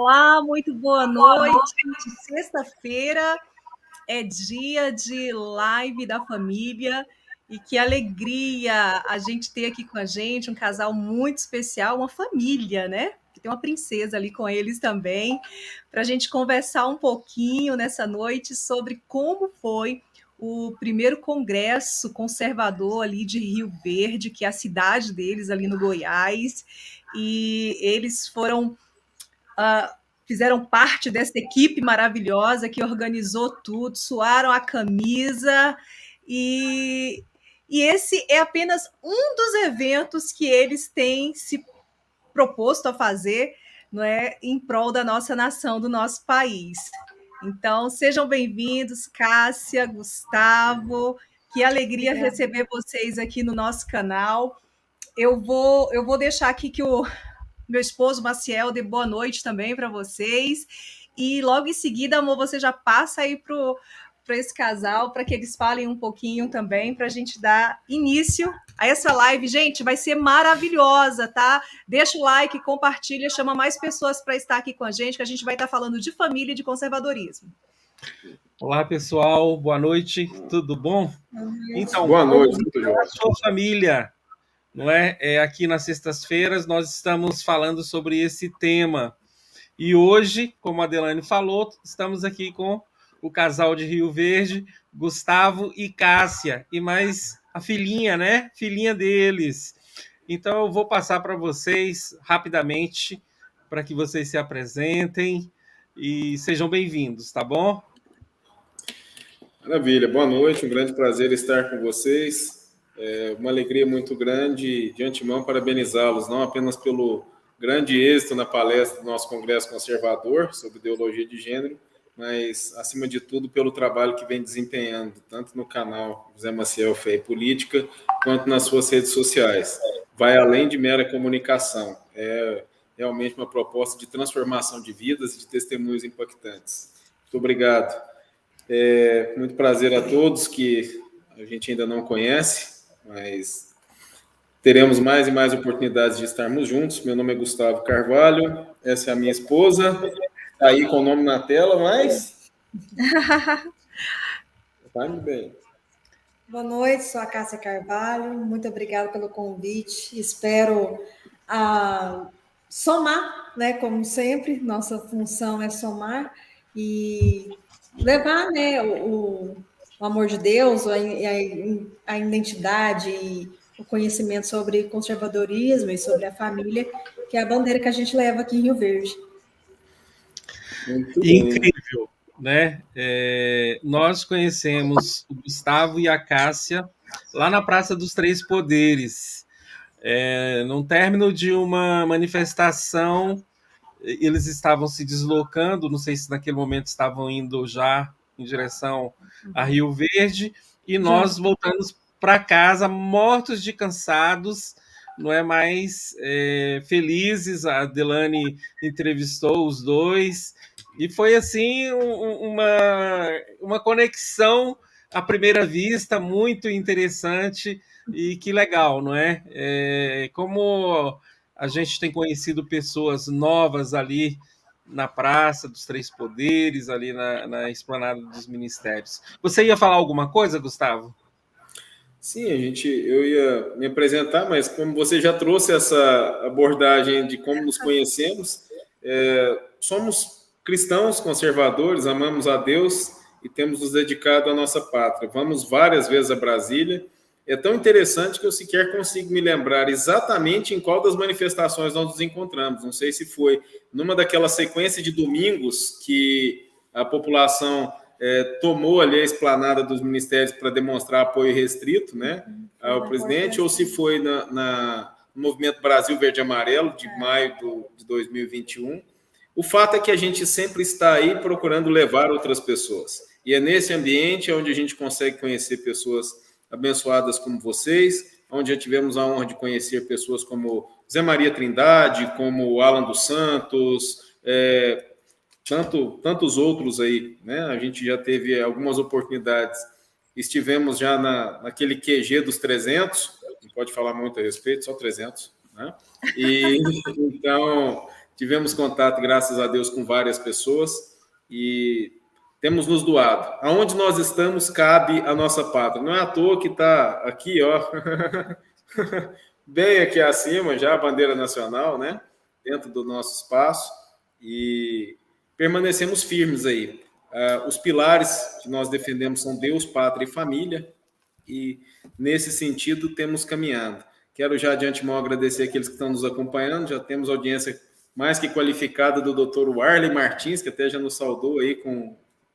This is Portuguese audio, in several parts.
Olá, muito boa noite. Sexta-feira é dia de live da família e que alegria a gente ter aqui com a gente um casal muito especial, uma família, né? Que tem uma princesa ali com eles também, para a gente conversar um pouquinho nessa noite sobre como foi o primeiro congresso conservador ali de Rio Verde, que é a cidade deles ali no Goiás, e eles fizeram parte dessa equipe maravilhosa que organizou tudo, suaram a camisa e, e esse é apenas um dos eventos que eles têm se proposto a fazer, não é, em prol da nossa nação, do nosso país. Então, sejam bem-vindos, Cássia, Gustavo. Que alegria receber vocês aqui no nosso canal. Eu vou deixar aqui que o meu esposo Maciel dê boa noite também para vocês. E logo em seguida, amor, você já passa aí para esse casal, para que eles falem um pouquinho também, para a gente dar início a essa live. Gente, vai ser maravilhosa, tá? Deixa o like, compartilha, chama mais pessoas para estar aqui com a gente, que a gente vai estar falando de família e de conservadorismo. Olá, pessoal. Boa noite. Tudo bom? Então, boa noite, a sua família, não é? Aqui nas sextas-feiras nós estamos falando sobre esse tema. E hoje, como a Adelane falou, estamos aqui com o casal de Rio Verde, Gustavo e Cássia, e mais a filhinha, né? Filhinha deles. Então eu vou passar para vocês rapidamente para que vocês se apresentem e sejam bem-vindos, tá bom? Maravilha, boa noite, um grande prazer estar com vocês. É uma alegria muito grande, de antemão, parabenizá-los, não apenas pelo grande êxito na palestra do nosso Congresso Conservador sobre ideologia de gênero, mas, acima de tudo, pelo trabalho que vem desempenhando, tanto no canal José Maciel Fé e Política, quanto nas suas redes sociais. Vai além de mera comunicação, é realmente uma proposta de transformação de vidas e de testemunhos impactantes. Muito obrigado. Muito prazer a todos que a gente ainda não conhece, mas teremos mais e mais oportunidades de estarmos juntos. Meu nome é Gustavo Carvalho, essa é a minha esposa, está aí com o nome na tela, mas... Vai muito bem. Boa noite, sou a Cássia Carvalho, muito obrigada pelo convite, espero somar, né, como sempre, nossa função é somar e levar, né, o amor de Deus, a identidade e o conhecimento sobre conservadorismo e sobre a família, que é a bandeira que a gente leva aqui em Rio Verde. Muito bem. Incrível, né? Nós conhecemos o Gustavo e a Cássia lá na Praça dos Três Poderes. No término de uma manifestação, eles estavam se deslocando, não sei se naquele momento estavam indo já em direção a Rio Verde, e nós voltamos para casa mortos de cansados, não é mais felizes. A Adelane entrevistou os dois, e foi assim uma conexão à primeira vista muito interessante, e que legal, não é? Como a gente tem conhecido pessoas novas ali na Praça dos Três Poderes, ali na Esplanada dos Ministérios. Você ia falar alguma coisa, Gustavo? Sim, eu ia me apresentar, mas como você já trouxe essa abordagem de como nos conhecemos, somos cristãos conservadores, amamos a Deus e temos nos dedicado à nossa pátria. Vamos várias vezes a Brasília. É tão interessante que eu sequer consigo me lembrar exatamente em qual das manifestações nós nos encontramos. Não sei se foi numa daquela sequência de domingos que a população tomou ali a esplanada dos ministérios para demonstrar apoio restrito, né, ao presidente, ou se foi no Movimento Brasil Verde e Amarelo, de maio de 2021. O fato é que a gente sempre está aí procurando levar outras pessoas. E é nesse ambiente onde a gente consegue conhecer pessoas abençoadas como vocês, onde já tivemos a honra de conhecer pessoas como Zé Maria Trindade, como Alan dos Santos, tantos outros aí, né? A gente já teve algumas oportunidades. Estivemos já naquele QG dos 300, não pode falar muito a respeito, só 300, né? E então tivemos contato, graças a Deus, com várias pessoas e temos nos doado. Aonde nós estamos, cabe a nossa pátria. Não é à toa que está aqui, ó, bem aqui acima, já a bandeira nacional, né? Dentro do nosso espaço. E permanecemos firmes aí. Os pilares que nós defendemos são Deus, pátria e família. E, nesse sentido, temos caminhado. Quero já de antemão agradecer aqueles que estão nos acompanhando. Já temos audiência mais que qualificada do Dr. Warley Martins, que até já nos saudou aí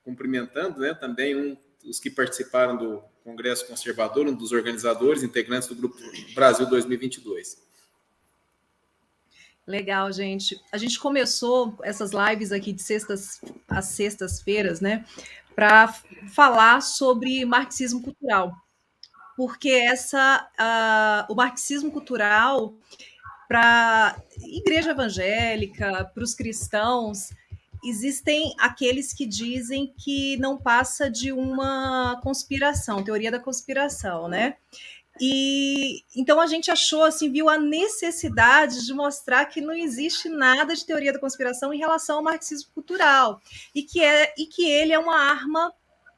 cumprimentando, né? Também dos que participaram do Congresso Conservador, um dos organizadores, integrantes do Grupo Brasil 2022. Legal, gente. A gente começou essas lives aqui de às sextas-feiras, né, para falar sobre marxismo cultural, porque o marxismo cultural para a igreja evangélica, para os cristãos, existem aqueles que dizem que não passa de uma conspiração, teoria da conspiração, né? E então a gente achou, assim, viu a necessidade de mostrar que não existe nada de teoria da conspiração em relação ao marxismo cultural e que ele é uma arma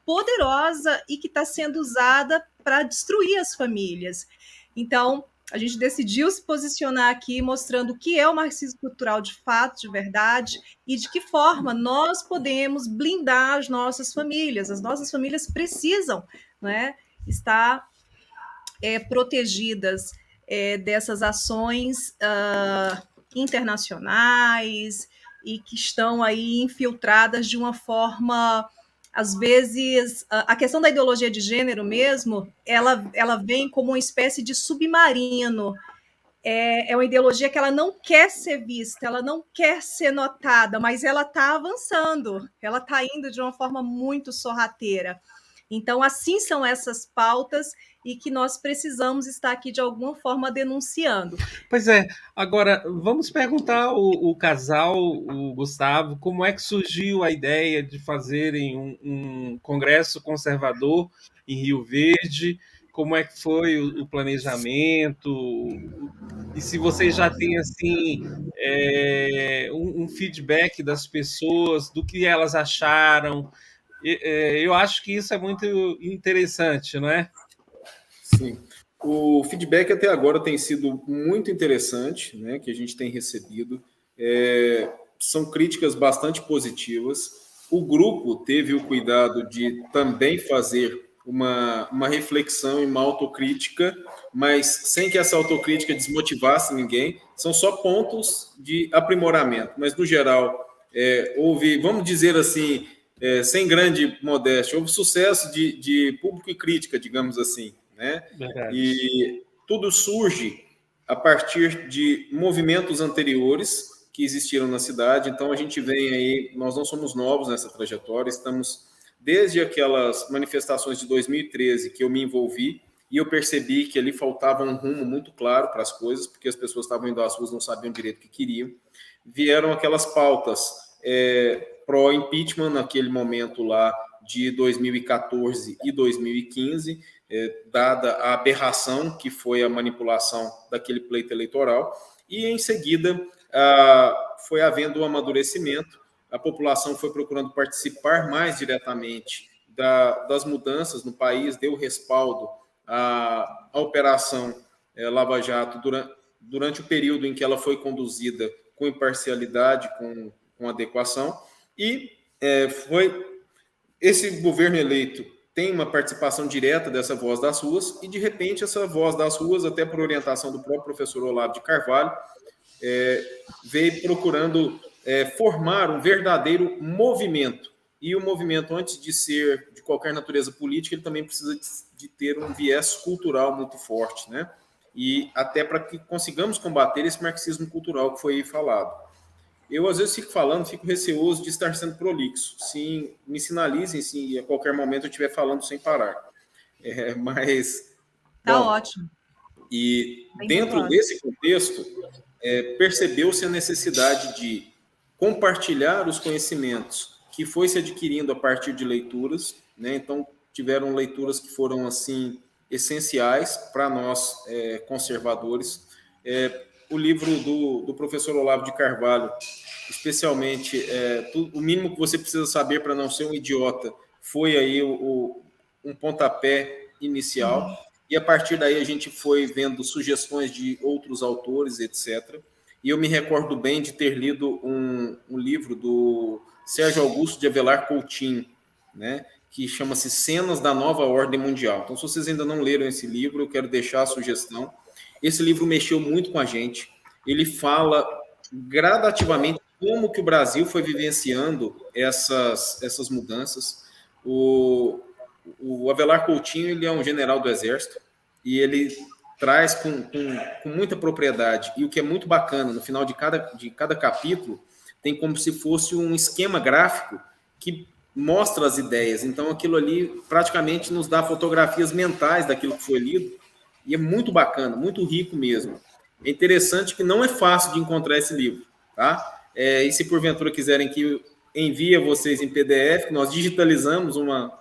poderosa e que está sendo usada para destruir as famílias. Então, a gente decidiu se posicionar aqui mostrando o que é o marxismo cultural de fato, de verdade, e de que forma nós podemos blindar as nossas famílias. As nossas famílias precisam, né, estar protegidas dessas ações internacionais e que estão aí infiltradas de uma forma, às vezes, a questão da ideologia de gênero mesmo, ela vem como uma espécie de submarino. É uma ideologia que ela não quer ser vista, ela não quer ser notada, mas ela está avançando, ela está indo de uma forma muito sorrateira. Então, assim são essas pautas e que nós precisamos estar aqui de alguma forma denunciando. Pois é, agora vamos perguntar o casal, o Gustavo, como é que surgiu a ideia de fazerem um congresso conservador em Rio Verde, como é que foi o planejamento, e se vocês já têm assim um feedback das pessoas, do que elas acharam. Eu acho que isso é muito interessante, não é? Sim. O feedback até agora tem sido muito interessante, né, que a gente tem recebido. São críticas bastante positivas. O grupo teve o cuidado de também fazer uma reflexão e uma autocrítica, mas sem que essa autocrítica desmotivasse ninguém. São só pontos de aprimoramento, mas no geral houve, vamos dizer assim, sem grande modéstia, houve sucesso de público e crítica, digamos assim, né? Verdade. E tudo surge a partir de movimentos anteriores que existiram na cidade. Então a gente vem aí, nós não somos novos nessa trajetória, estamos desde aquelas manifestações de 2013 que eu me envolvi e eu percebi que ali faltava um rumo muito claro para as coisas, porque as pessoas estavam indo às ruas, não sabiam direito o que queriam. Vieram aquelas pautas pró-impeachment naquele momento lá de 2014 e 2015, dada a aberração que foi a manipulação daquele pleito eleitoral, e em seguida foi havendo um amadurecimento, a população foi procurando participar mais diretamente das mudanças no país, deu respaldo à Operação Lava Jato durante o período em que ela foi conduzida com imparcialidade, com adequação, e esse governo eleito tem uma participação direta dessa voz das ruas, e de repente essa voz das ruas, até por orientação do próprio professor Olavo de Carvalho, veio procurando formar um verdadeiro movimento. E o movimento, antes de ser de qualquer natureza política, ele também precisa de ter um viés cultural muito forte, né? E até para que consigamos combater esse marxismo cultural que foi aí falado. Eu, às vezes, fico receoso de estar sendo prolixo. Sim, me sinalizem se a qualquer momento eu estiver falando sem parar. Mas... Tá ótimo. E dentro desse contexto, percebeu-se a necessidade de compartilhar os conhecimentos que foi se adquirindo a partir de leituras, né? Então, tiveram leituras que foram, assim, essenciais para nós, conservadores, o livro do professor Olavo de Carvalho, especialmente o mínimo que você precisa saber para não ser um idiota, foi aí um pontapé inicial, e a partir daí a gente foi vendo sugestões de outros autores, etc. E eu me recordo bem de ter lido um livro do Sérgio Augusto de Avelar Coutinho, né, que chama-se Cenas da Nova Ordem Mundial. Então, se vocês ainda não leram esse livro, eu quero deixar a sugestão. Esse livro mexeu muito com a gente. Ele fala gradativamente como que o Brasil foi vivenciando essas mudanças. O Avelar Coutinho, ele é um general do Exército e ele traz com muita propriedade. E o que é muito bacana, no final de cada capítulo, tem como se fosse um esquema gráfico que mostra as ideias. Então, aquilo ali praticamente nos dá fotografias mentais daquilo que foi lido. E é muito bacana, muito rico mesmo. É interessante que não é fácil de encontrar esse livro, tá? E se porventura quiserem que eu envie a vocês em PDF, nós digitalizamos uma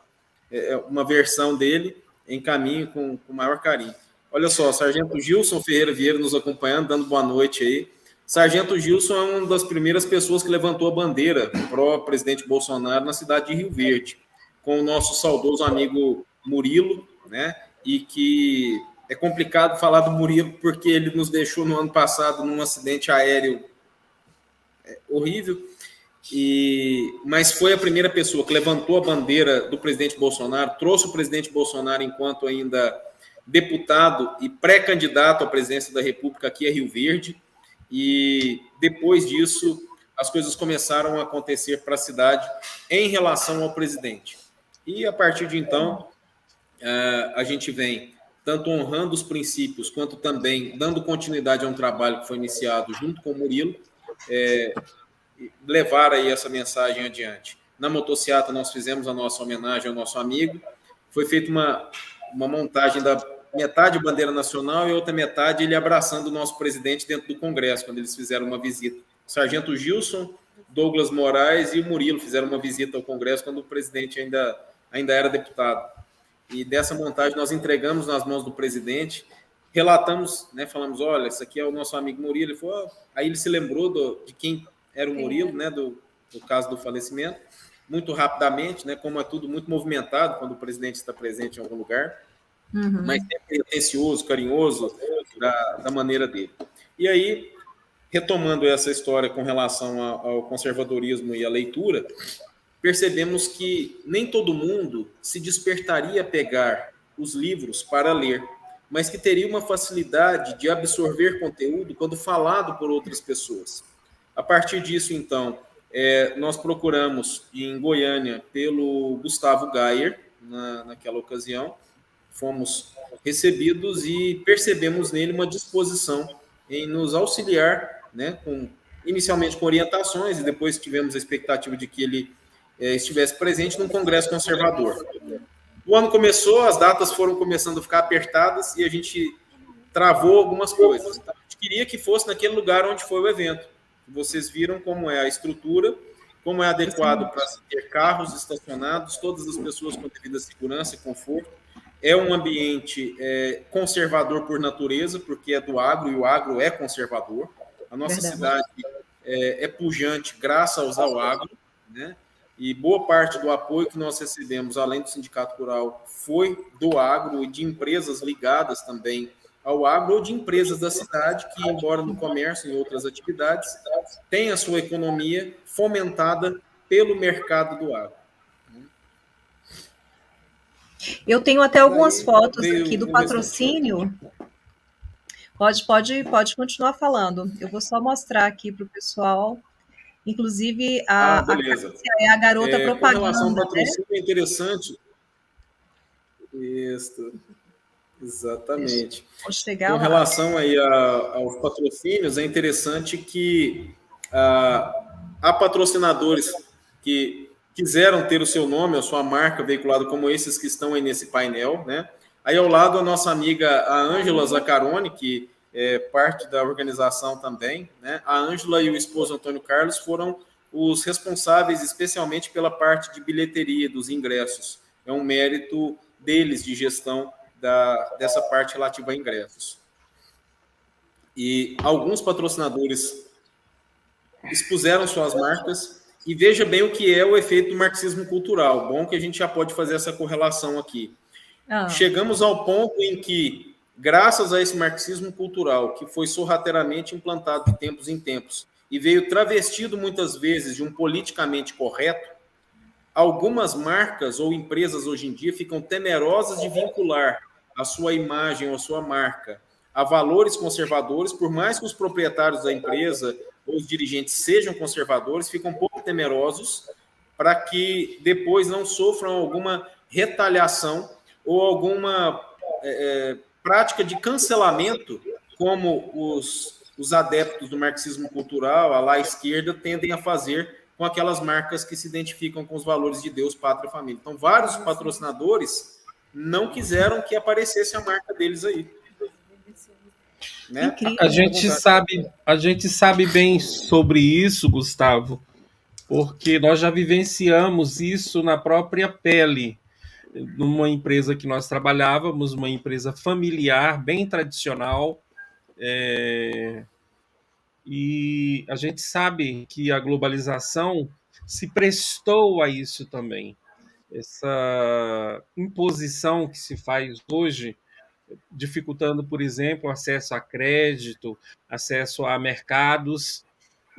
versão dele, encaminho com o maior carinho. Olha só, Sargento Gilson Ferreira Vieira nos acompanhando, dando boa noite aí. Sargento Gilson é uma das primeiras pessoas que levantou a bandeira pró-presidente Bolsonaro na cidade de Rio Verde, com o nosso saudoso amigo Murilo, né? E que é complicado falar do Murilo porque ele nos deixou no ano passado num acidente aéreo horrível, mas foi a primeira pessoa que levantou a bandeira do presidente Bolsonaro, trouxe o presidente Bolsonaro enquanto ainda deputado e pré-candidato à presidência da República aqui a Rio Verde, e depois disso as coisas começaram a acontecer para a cidade em relação ao presidente. E a partir de então, a gente vem tanto honrando os princípios, quanto também dando continuidade a um trabalho que foi iniciado junto com o Murilo, levar aí essa mensagem adiante. Na motociata nós fizemos a nossa homenagem ao nosso amigo, foi feita uma montagem da metade bandeira nacional e outra metade ele abraçando o nosso presidente dentro do Congresso, quando eles fizeram uma visita. O Sargento Gilson, Douglas Moraes e o Murilo fizeram uma visita ao Congresso quando o presidente ainda era deputado. E dessa montagem nós entregamos nas mãos do presidente, relatamos, né, falamos, olha, esse aqui é o nosso amigo Murilo. Ele falou, aí ele se lembrou de quem era o Murilo, né, do caso do falecimento, muito rapidamente, né, como é tudo muito movimentado quando o presidente está presente em algum lugar, mas sempre atencioso, carinhoso, da maneira dele. E aí, retomando essa história com relação ao conservadorismo e à leitura, percebemos que nem todo mundo se despertaria a pegar os livros para ler, mas que teria uma facilidade de absorver conteúdo quando falado por outras pessoas. A partir disso, então, nós procuramos em Goiânia pelo Gustavo Gayer, naquela ocasião, fomos recebidos e percebemos nele uma disposição em nos auxiliar, né, inicialmente com orientações, e depois tivemos a expectativa de que ele estivesse presente num congresso conservador. O ano começou, as datas foram começando a ficar apertadas e a gente travou algumas coisas. Então, a gente queria que fosse naquele lugar onde foi o evento. Vocês viram como é a estrutura, como é adequado para se ter carros estacionados, todas as pessoas com devida segurança e conforto. É um ambiente conservador por natureza, porque é do agro e o agro é conservador. A nossa cidade é pujante graças ao agro, né? E boa parte do apoio que nós recebemos, além do Sindicato Rural, foi do agro e de empresas ligadas também ao agro ou de empresas da cidade que, embora no comércio e em outras atividades, tem a sua economia fomentada pelo mercado do agro. Eu tenho até algumas fotos aqui do patrocínio. Pode continuar falando. Eu vou só mostrar aqui para o pessoal. Inclusive, a Cássia é a garota propaganda. Com relação ao patrocínio, é interessante. Isso, exatamente. Com relação aí aos patrocínios, é interessante que há patrocinadores que quiseram ter o seu nome, a sua marca veiculada como esses que estão aí nesse painel, né? Aí ao lado a nossa amiga a Ângela Zaccaroni, que é parte da organização também, né? A Ângela e o esposo Antônio Carlos foram os responsáveis especialmente pela parte de bilheteria dos ingressos. É um mérito deles de gestão dessa parte relativa a ingressos. E alguns patrocinadores expuseram suas marcas, e veja bem o que é o efeito do marxismo cultural. Bom que a gente já pode fazer essa correlação aqui. Chegamos ao ponto em que, graças a esse marxismo cultural, que foi sorrateiramente implantado de tempos em tempos, e veio travestido muitas vezes de um politicamente correto, algumas marcas ou empresas hoje em dia ficam temerosas de vincular a sua imagem ou a sua marca a valores conservadores, por mais que os proprietários da empresa ou os dirigentes sejam conservadores, ficam um pouco temerosos para que depois não sofram alguma retaliação ou alguma prática de cancelamento, como os adeptos do marxismo cultural, a lá esquerda, tendem a fazer com aquelas marcas que se identificam com os valores de Deus, pátria e família. Então, vários patrocinadores não quiseram que aparecesse a marca deles aí. Né? A gente sabe bem sobre isso, Gustavo, porque nós já vivenciamos isso na própria pele. Numa empresa que nós trabalhávamos, uma empresa familiar, bem tradicional, e a gente sabe que a globalização se prestou a isso também. Essa imposição que se faz hoje, dificultando, por exemplo, acesso a crédito, acesso a mercados.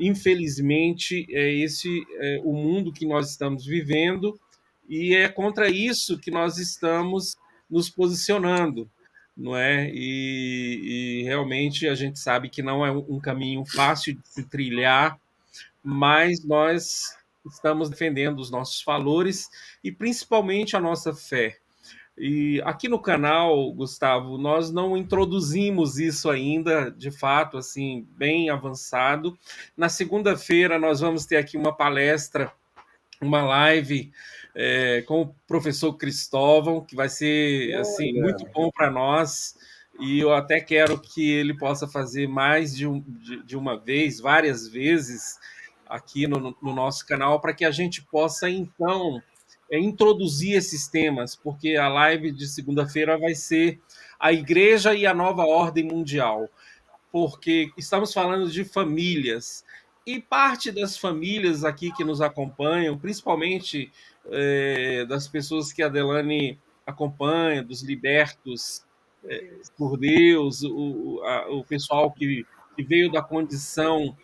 Infelizmente, esse é o mundo que nós estamos vivendo, e é contra isso que nós estamos nos posicionando, não é? E realmente a gente sabe que não é um caminho fácil de se trilhar, mas nós estamos defendendo os nossos valores e principalmente a nossa fé. E aqui no canal, Gustavo, nós não introduzimos isso ainda, de fato, assim, bem avançado. Na segunda-feira nós vamos ter aqui uma palestra, uma live com o professor Cristóvão, que vai ser assim muito bom para nós. E eu até quero que ele possa fazer mais de uma vez, várias vezes, aqui no nosso canal, para que a gente possa, então, introduzir esses temas, porque a live de segunda-feira vai ser a Igreja e a Nova Ordem Mundial, porque estamos falando de famílias, e parte das famílias aqui que nos acompanham, principalmente das pessoas que a Delane acompanha, dos libertos por Deus, o pessoal que veio da condição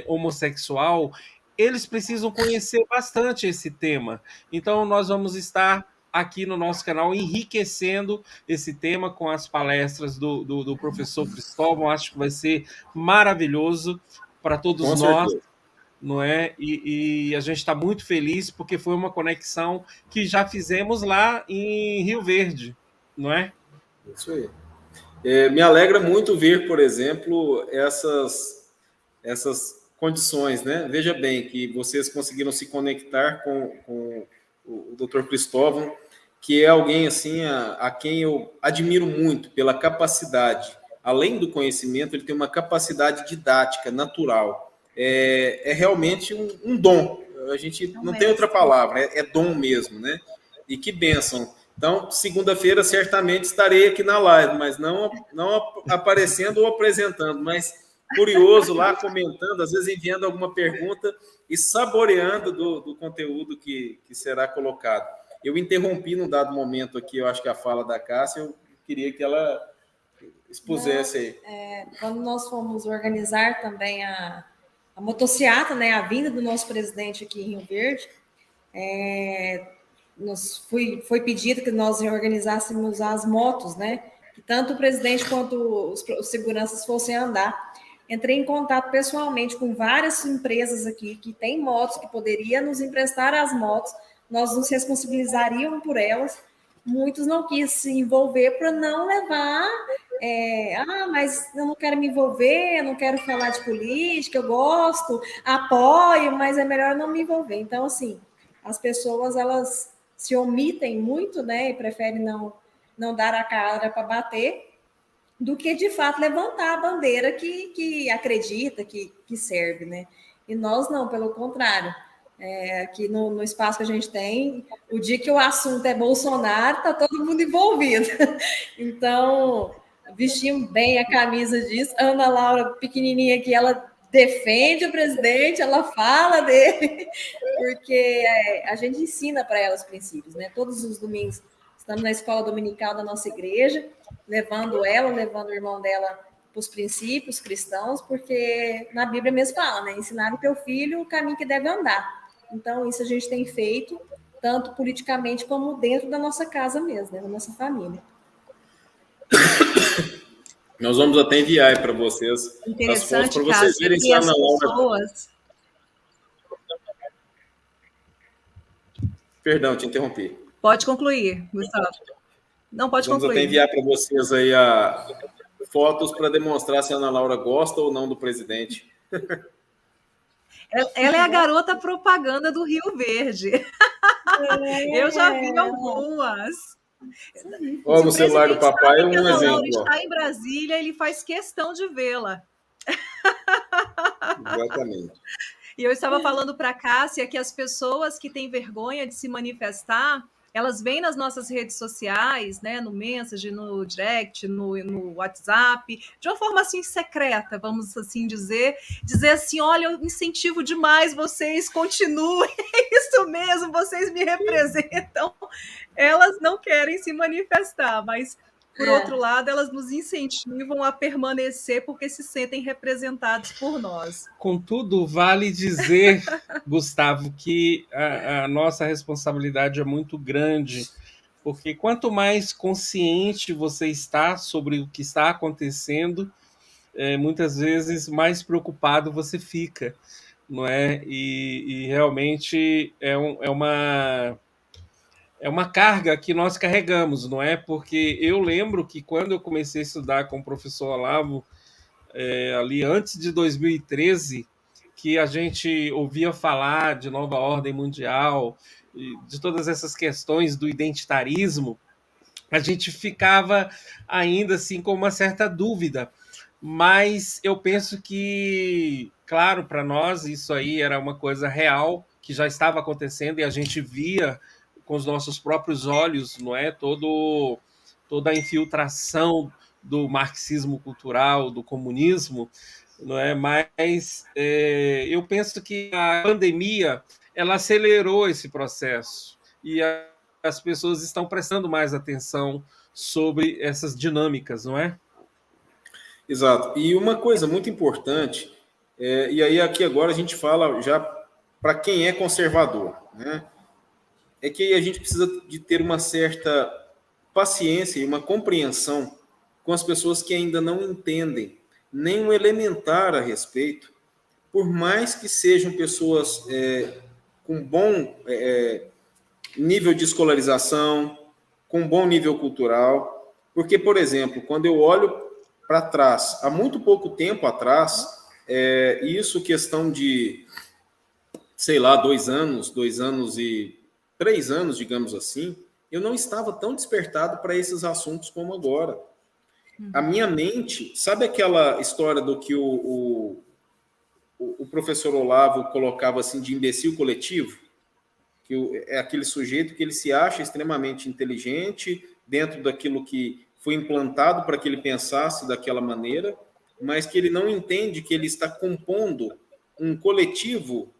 homossexual, eles precisam conhecer bastante esse tema. Então, nós vamos estar aqui no nosso canal enriquecendo esse tema com as palestras do professor Cristóvão. Acho que vai ser maravilhoso para todos nós, não é? E a gente está muito feliz porque foi uma conexão que já fizemos lá em Rio Verde, não é? Isso aí. Me alegra muito ver, por exemplo, essas condições, né? Veja bem que vocês conseguiram se conectar com o Dr. Cristóvão, que é alguém assim a quem eu admiro muito pela capacidade. Além do conhecimento, ele tem uma capacidade didática natural. É realmente um dom. A gente não tem outra palavra, é dom mesmo, né? E que bênção. Então, segunda-feira, certamente estarei aqui na live, mas não aparecendo ou apresentando, mas curioso lá, comentando, às vezes enviando alguma pergunta e saboreando do conteúdo que será colocado. Eu interrompi num dado momento aqui, eu acho que a fala da Cássia, eu queria que ela expusesse aí. Quando nós fomos organizar também a motociata, né, a vinda do nosso presidente aqui em Rio Verde, foi pedido que nós organizássemos as motos, né? Que tanto o presidente quanto os seguranças fossem andar. Entrei em contato pessoalmente com várias empresas aqui que têm motos, que poderiam nos emprestar as motos, nós nos responsabilizaríamos por elas. Muitos não quis se envolver para não levar... mas eu não quero me envolver, eu não quero falar de política, eu gosto, apoio, mas é melhor não me envolver. Então, assim, as pessoas, elas se omitem muito, né, e preferem não dar a cara para bater, do que, de fato, levantar a bandeira que acredita, que serve, né? E nós não, pelo contrário. Aqui no espaço que a gente tem, o dia que o assunto é Bolsonaro, está todo mundo envolvido. Então, vestimos bem a camisa disso. Ana Laura, pequenininha aqui, ela defende o presidente, ela fala dele, porque a gente ensina para ela os princípios, né? Todos os domingos estamos na escola dominical da nossa igreja, levando o irmão dela para os princípios cristãos, porque na Bíblia mesmo fala, né? Ensinar o teu filho o caminho que deve andar. Então, isso a gente tem feito, tanto politicamente como dentro da nossa casa mesmo, né? Da nossa família. Nós vamos até enviar para vocês as fotos para vocês verem se a Ana Laura... Perdão, te interrompi. Pode concluir, Gustavo. Não, pode concluir. Vamos até enviar para vocês aí fotos para demonstrar se a Ana Laura gosta ou não do presidente. Ela é a garota propaganda do Rio Verde. Eu já vi algumas. Ó, no celular do papai é um exemplo. Laura está em Brasília, ele faz questão de vê-la. Exatamente. E eu estava falando para a Cássia que as pessoas que têm vergonha de se manifestar, elas vêm nas nossas redes sociais, né, no Message, no Direct, no WhatsApp, de uma forma assim secreta, vamos assim dizer assim, olha, eu incentivo demais vocês, continuem, é isso mesmo, vocês me representam. Elas não querem se manifestar, mas, por outro lado, elas nos incentivam a permanecer porque se sentem representados por nós. Contudo, vale dizer, Gustavo, que a nossa responsabilidade é muito grande, porque quanto mais consciente você está sobre o que está acontecendo, muitas vezes mais preocupado você fica, não é? E realmente é uma carga que nós carregamos, não é? Porque eu lembro que quando eu comecei a estudar com o professor Olavo, ali antes de 2013, que a gente ouvia falar de nova ordem mundial, de todas essas questões do identitarismo, a gente ficava ainda assim com uma certa dúvida. Mas eu penso que, claro, para nós isso aí era uma coisa real, que já estava acontecendo e a gente via com os nossos próprios olhos, não é? Toda a infiltração do marxismo cultural, do comunismo, não é? Mas eu penso que a pandemia ela acelerou esse processo e as pessoas estão prestando mais atenção sobre essas dinâmicas, não é? Exato. E uma coisa muito importante, e aí aqui agora a gente fala já para quem é conservador, né? É que a gente precisa de ter uma certa paciência e uma compreensão com as pessoas que ainda não entendem nem um elementar a respeito, por mais que sejam pessoas com bom nível de escolarização, com bom nível cultural, porque, por exemplo, quando eu olho para trás, há muito pouco tempo atrás, isso questão de, sei lá, 2 anos e 3 anos, digamos assim, eu não estava tão despertado para esses assuntos como agora. A minha mente, sabe aquela história do que o professor Olavo colocava assim de imbecil coletivo? Que é aquele sujeito que ele se acha extremamente inteligente dentro daquilo que foi implantado para que ele pensasse daquela maneira, mas que ele não entende que ele está compondo um coletivo,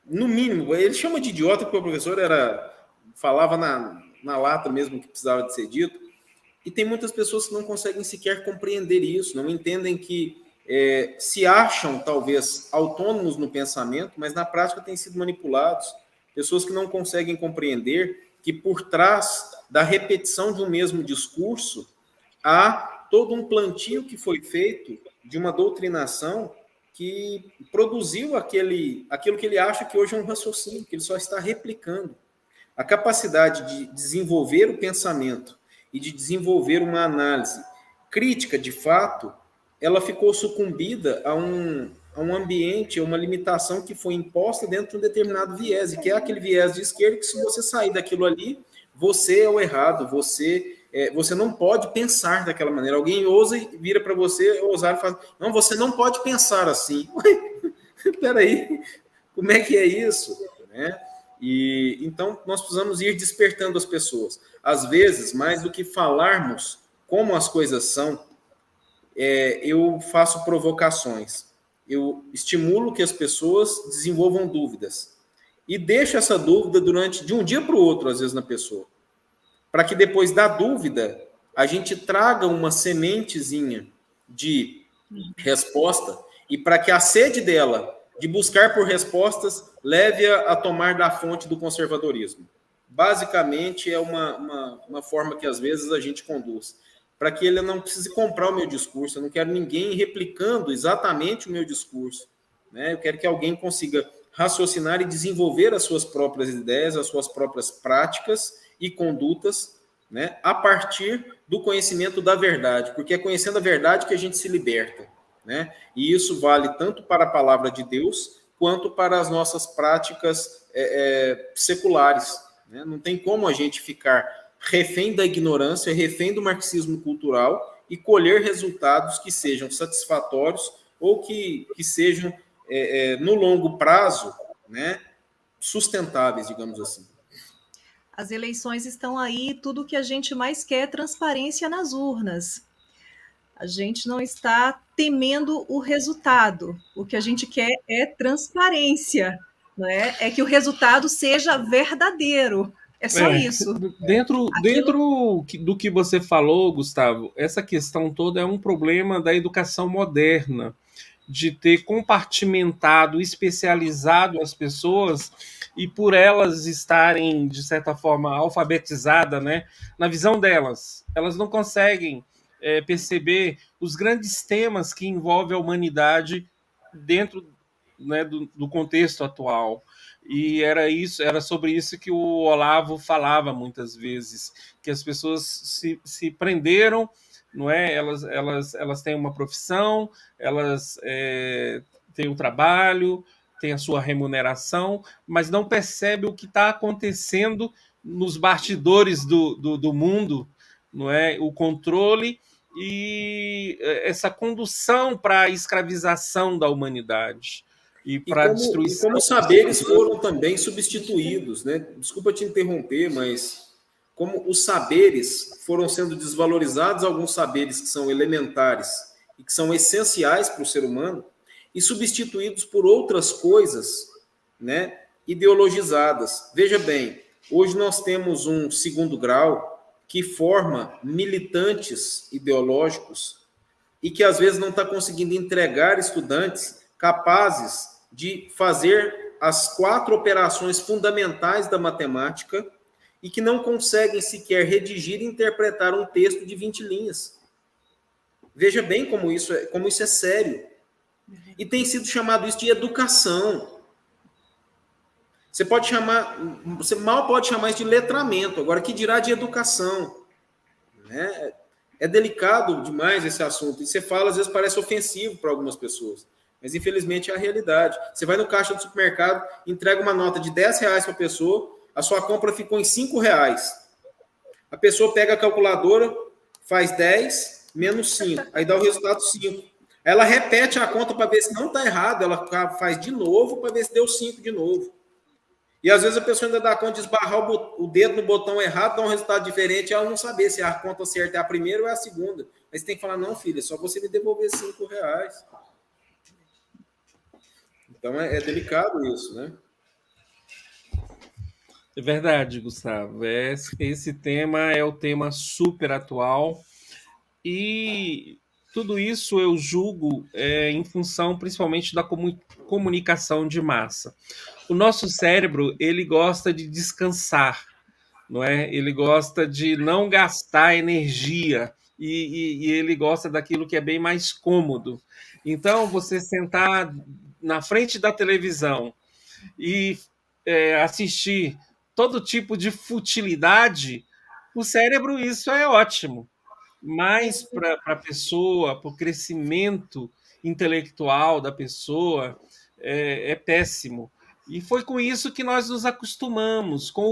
no mínimo, ele chama de idiota porque o professor falava na lata mesmo que precisava de ser dito, e tem muitas pessoas que não conseguem sequer compreender isso, não entendem que se acham, talvez, autônomos no pensamento, mas na prática têm sido manipulados. Pessoas que não conseguem compreender que por trás da repetição de um mesmo discurso há todo um plantio que foi feito de uma doutrinação que produziu aquilo que ele acha que hoje é um raciocínio, que ele só está replicando. A capacidade de desenvolver o pensamento e de desenvolver uma análise crítica, de fato, ela ficou sucumbida a um ambiente, a uma limitação que foi imposta dentro de um determinado viés, e que é aquele viés de esquerda que, se você sair daquilo ali, você é o errado, você não pode pensar daquela maneira. Alguém ousa e vira para você, ousar e fala, não, você não pode pensar assim. Espera aí, como é que é isso? Né? E então nós precisamos ir despertando as pessoas. Às vezes, mais do que falarmos como as coisas são, eu faço provocações. Eu estimulo que as pessoas desenvolvam dúvidas. E deixo essa dúvida de um dia para o outro, às vezes, na pessoa. Para que depois da dúvida, a gente traga uma sementezinha de resposta e para que a sede dela de buscar por respostas leve a tomar da fonte do conservadorismo. Basicamente, é uma forma que, às vezes, a gente conduz. Para que ele não precise comprar o meu discurso. Eu não quero ninguém replicando exatamente o meu discurso, né? Eu quero que alguém consiga raciocinar e desenvolver as suas próprias ideias, as suas próprias práticas e condutas, né, a partir do conhecimento da verdade, porque é conhecendo a verdade que a gente se liberta, né? E isso vale tanto para a palavra de Deus quanto para as nossas práticas seculares, né? Não tem como a gente ficar refém da ignorância, refém do marxismo cultural e colher resultados que sejam satisfatórios ou que sejam, no longo prazo, né, sustentáveis, digamos assim. As eleições estão aí, tudo que a gente mais quer é transparência nas urnas. A gente não está temendo o resultado. O que a gente quer é transparência, não é? É que o resultado seja verdadeiro. É só isso. Dentro do que você falou, Gustavo, essa questão toda é um problema da educação moderna, de ter compartimentado, especializado as pessoas e por elas estarem, de certa forma, alfabetizadas, né, na visão delas. Elas não conseguem perceber os grandes temas que envolvem a humanidade dentro, né, do contexto atual. E era sobre isso que o Olavo falava muitas vezes, que as pessoas se prenderam, não é? Elas têm uma profissão, elas têm um trabalho, têm a sua remuneração, mas não percebem o que está acontecendo nos bastidores do mundo, não é? O controle e essa condução para a escravização da humanidade. E para destruição. E como os saberes foram também substituídos, né? Desculpa te interromper, mas como os saberes foram sendo desvalorizados, alguns saberes que são elementares e que são essenciais para o ser humano, e substituídos por outras coisas, né, ideologizadas. Veja bem, hoje nós temos um segundo grau que forma militantes ideológicos e que às vezes não está conseguindo entregar estudantes capazes de fazer as 4 operações fundamentais da matemática e que não conseguem sequer redigir e interpretar um texto de 20 linhas. Veja bem como isso é sério. E tem sido chamado isso de educação. Você mal pode chamar isso de letramento, agora que dirá de educação, né? É delicado demais esse assunto, e você fala, às vezes parece ofensivo para algumas pessoas, mas infelizmente é a realidade. Você vai no caixa do supermercado, entrega uma nota de R$10 para a pessoa, a sua compra ficou em R$5. A pessoa pega a calculadora, faz 10 menos 5, aí dá o resultado 5. Ela repete a conta para ver se não está errado, ela faz de novo para ver se deu 5 de novo. E às vezes a pessoa ainda dá conta de esbarrar o dedo no botão errado, dá um resultado diferente, e ela não saber se a conta certa é a primeira ou é a segunda. Aí você tem que falar, não, filha, é só você me devolver R$5. Então é delicado isso, né? É verdade, Gustavo. Esse tema é o tema super atual e tudo isso eu julgo em função principalmente da comunicação de massa. O nosso cérebro, ele gosta de descansar, não é? Ele gosta de não gastar energia e ele gosta daquilo que é bem mais cômodo. Então, você sentar na frente da televisão e assistir todo tipo de futilidade, o cérebro, isso é ótimo. Mas para a pessoa, para o crescimento intelectual da pessoa, é péssimo. E foi com isso que nós nos acostumamos, com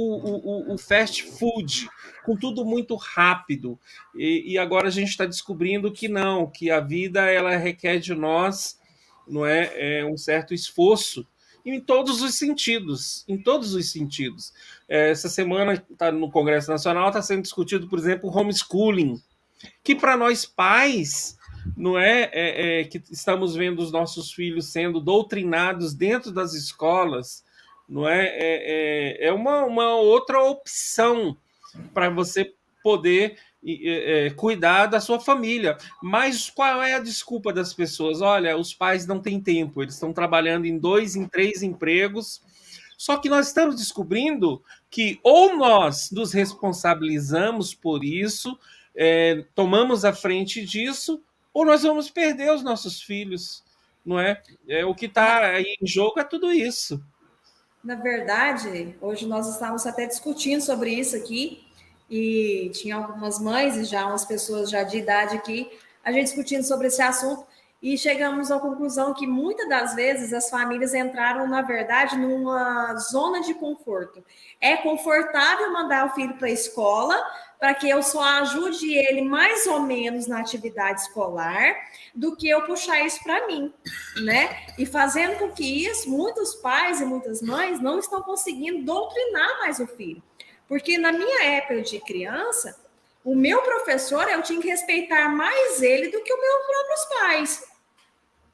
o fast food, com tudo muito rápido. E agora a gente está descobrindo que não, que a vida ela requer de nós, não um certo esforço em todos os sentidos, em todos os sentidos. Essa semana no Congresso Nacional está sendo discutido, por exemplo, o homeschooling, que para nós pais, não que estamos vendo os nossos filhos sendo doutrinados dentro das escolas, não é uma outra opção para você poder cuidar da sua família. Mas qual é a desculpa das pessoas? Olha, os pais não têm tempo, eles estão trabalhando em 2, em 3 empregos. Só que nós estamos descobrindo que ou nós nos responsabilizamos por isso, tomamos a frente disso, ou nós vamos perder os nossos filhos, não é? O que está aí em jogo é tudo isso. Na verdade, hoje nós estávamos até discutindo sobre isso aqui, e tinha algumas mães e já umas pessoas já de idade aqui, a gente discutindo sobre esse assunto, e chegamos à conclusão que muitas das vezes as famílias entraram, na verdade, numa zona de conforto. É confortável mandar o filho para a escola, para que eu só ajude ele mais ou menos na atividade escolar, do que eu puxar isso para mim, né? E fazendo com que isso, muitos pais e muitas mães não estão conseguindo doutrinar mais o filho. Porque na minha época de criança, o meu professor, eu tinha que respeitar mais ele do que os meus próprios pais.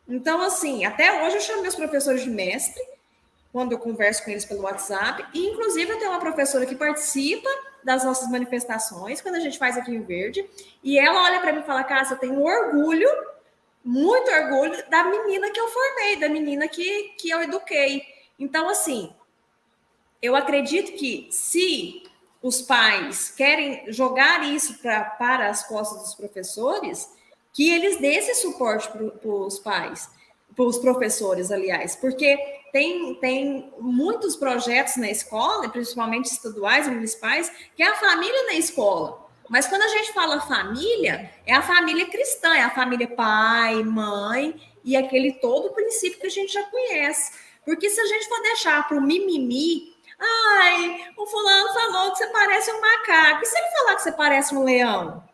Então, assim, até hoje eu chamo meus professores de mestre, quando eu converso com eles pelo WhatsApp, e inclusive eu tenho uma professora que participa das nossas manifestações, quando a gente faz aqui em Verde, e ela olha para mim e fala, Cássia, eu tenho orgulho, muito orgulho, da menina que eu formei, da menina que eu eduquei. Então, assim, eu acredito que se os pais querem jogar isso para as costas dos professores, que eles dêem esse suporte para os pais, para os professores, aliás, porque tem muitos projetos na escola, principalmente estaduais e municipais, que é a família na escola. Mas quando a gente fala família, é a família cristã, é a família pai, mãe, e aquele todo princípio que a gente já conhece. Porque se a gente for deixar para o mimimi, ai, o fulano falou que você parece um macaco, e se ele falar que você parece um leão?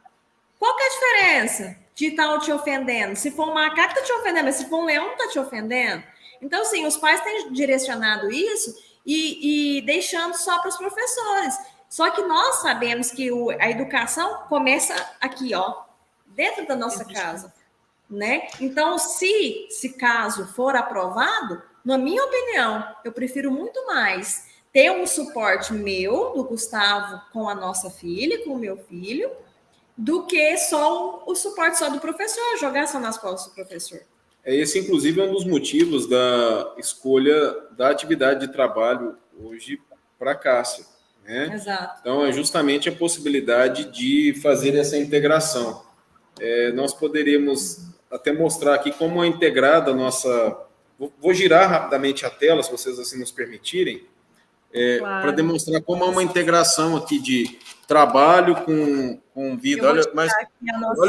Qual que é a diferença de estar te ofendendo? Se for um macaco, está te ofendendo, mas se for um leão, não está te ofendendo. Então, sim, os pais têm direcionado isso e deixando só para os professores. Só que nós sabemos que a educação começa aqui, ó, dentro da nossa casa, né? Então, se caso for aprovado, na minha opinião, eu prefiro muito mais ter um suporte meu, do Gustavo, com a nossa filha, com o meu filho, do que só o suporte só do professor, jogar só nas costas do professor. Esse, inclusive, é um dos motivos da escolha da atividade de trabalho hoje para a Cássia, né? Exato. Então, é justamente a possibilidade de fazer essa integração. Nós poderíamos até mostrar aqui como é integrada a nossa... Vou girar rapidamente a tela, se vocês assim nos permitirem, claro, para demonstrar como há uma integração aqui de trabalho com vida. Olha,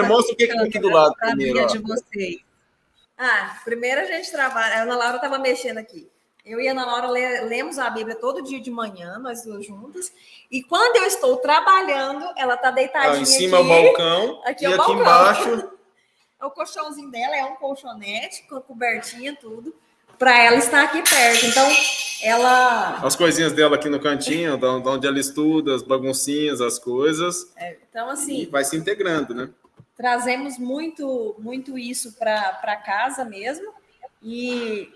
mostra o que tem aqui do lado primeiro. De vocês. Primeiro a gente trabalha. A Ana Laura estava mexendo aqui. Eu e a Ana Laura lemos a Bíblia todo dia de manhã, nós duas juntas. E quando eu estou trabalhando, ela está deitadinha em cima aqui. É o balcão. Aqui e é o aqui balcão. embaixo. É o colchãozinho dela, é um colchonete com cobertinha, tudo, para ela estar aqui perto. Então, ela... As coisinhas dela aqui no cantinho, de onde ela estuda, as baguncinhas, as coisas. Então, assim... E vai se integrando, né? Trazemos muito isso para casa mesmo. E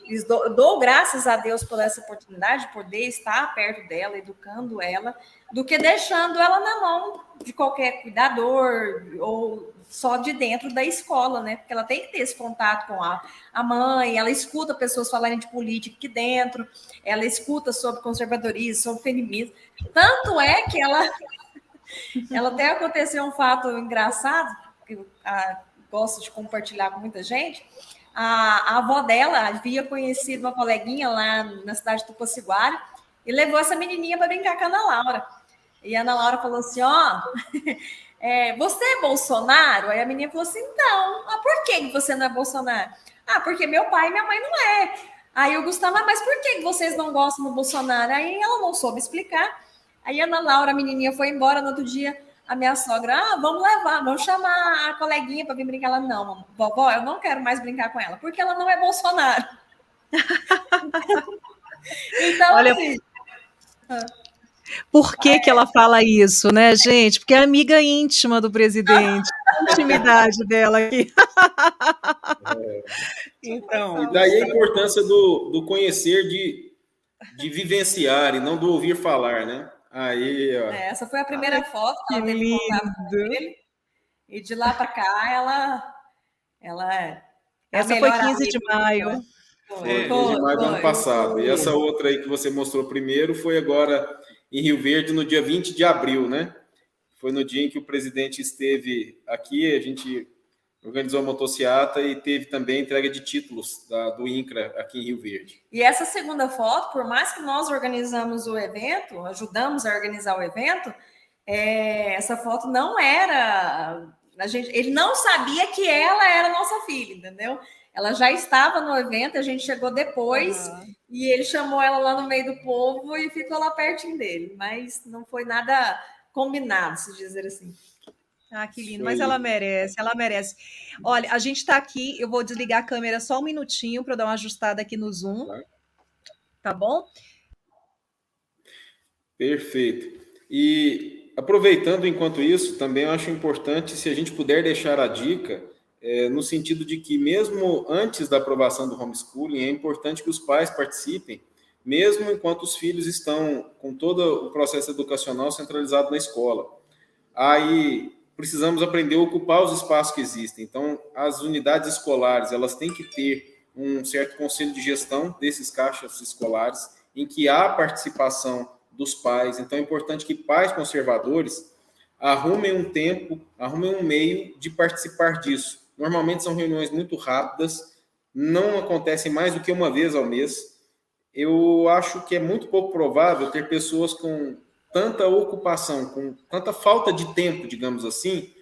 dou graças a Deus por essa oportunidade de poder estar perto dela, educando ela, do que deixando ela na mão de qualquer cuidador ou só de dentro da escola, né? Porque ela tem que ter esse contato com a mãe, ela escuta pessoas falarem de política aqui dentro, ela escuta sobre conservadorismo, sobre feminismo. Tanto é que ela até aconteceu um fato engraçado, que eu gosto de compartilhar com muita gente. A avó dela havia conhecido uma coleguinha lá na cidade de Tupaciguara e levou essa menininha para brincar com a Ana Laura. E a Ana Laura falou assim, você é Bolsonaro? Aí a menina falou assim, não. Por que você não é Bolsonaro? Porque meu pai e minha mãe não é. Aí o Gustavo, mas por que vocês não gostam do Bolsonaro? Aí ela não soube explicar. Aí a Ana Laura, a menininha, foi embora no outro dia. A minha sogra, vamos chamar a coleguinha para vir brincar. Ela, não, vovó, eu não quero mais brincar com ela, porque ela não é Bolsonaro. Então, olha, assim... Por que ela fala isso, né, gente? Porque é amiga íntima do presidente. intimidade dela aqui. Então, E daí a importância do conhecer, de vivenciar e não do ouvir falar, né? Aí, ó. Essa foi a primeira foto que Que ela teve contato com lindo. ele. E de lá para cá, ela é a Essa foi melhor 15 de amiga. maio. Foi 15 de maio do ano passado. E essa outra aí que você mostrou primeiro foi agora em Rio Verde, no dia 20 de abril, né? Foi no dia em que o presidente esteve aqui, a gente organizou a motociata e teve também a entrega de títulos do INCRA aqui em Rio Verde. E essa segunda foto, por mais que nós organizamos o evento, ajudamos a organizar o evento, essa foto não era... ele não sabia que ela era nossa filha, entendeu? Ela já estava no evento, a gente chegou depois e ele chamou ela lá no meio do povo e ficou lá pertinho dele, mas não foi nada combinado, se dizer assim. Ah, que lindo, mas ela merece, ela merece. Olha, a gente está aqui, eu vou desligar a câmera só um minutinho para dar uma ajustada aqui no Zoom, tá bom? Perfeito. E aproveitando enquanto isso, também eu acho importante se a gente puder deixar a dica, no sentido de que mesmo antes da aprovação do homeschooling, é importante que os pais participem, mesmo enquanto os filhos estão com todo o processo educacional centralizado na escola. Aí precisamos aprender a ocupar os espaços que existem. Então, as unidades escolares, elas têm que ter um certo conselho de gestão desses caixas escolares, em que há participação dos pais. Então, é importante que pais conservadores arrumem um tempo, arrumem um meio de participar disso. Normalmente são reuniões muito rápidas, não acontecem mais do que uma vez ao mês. Eu acho que é muito pouco provável ter pessoas com tanta ocupação, com tanta falta de tempo, digamos assim,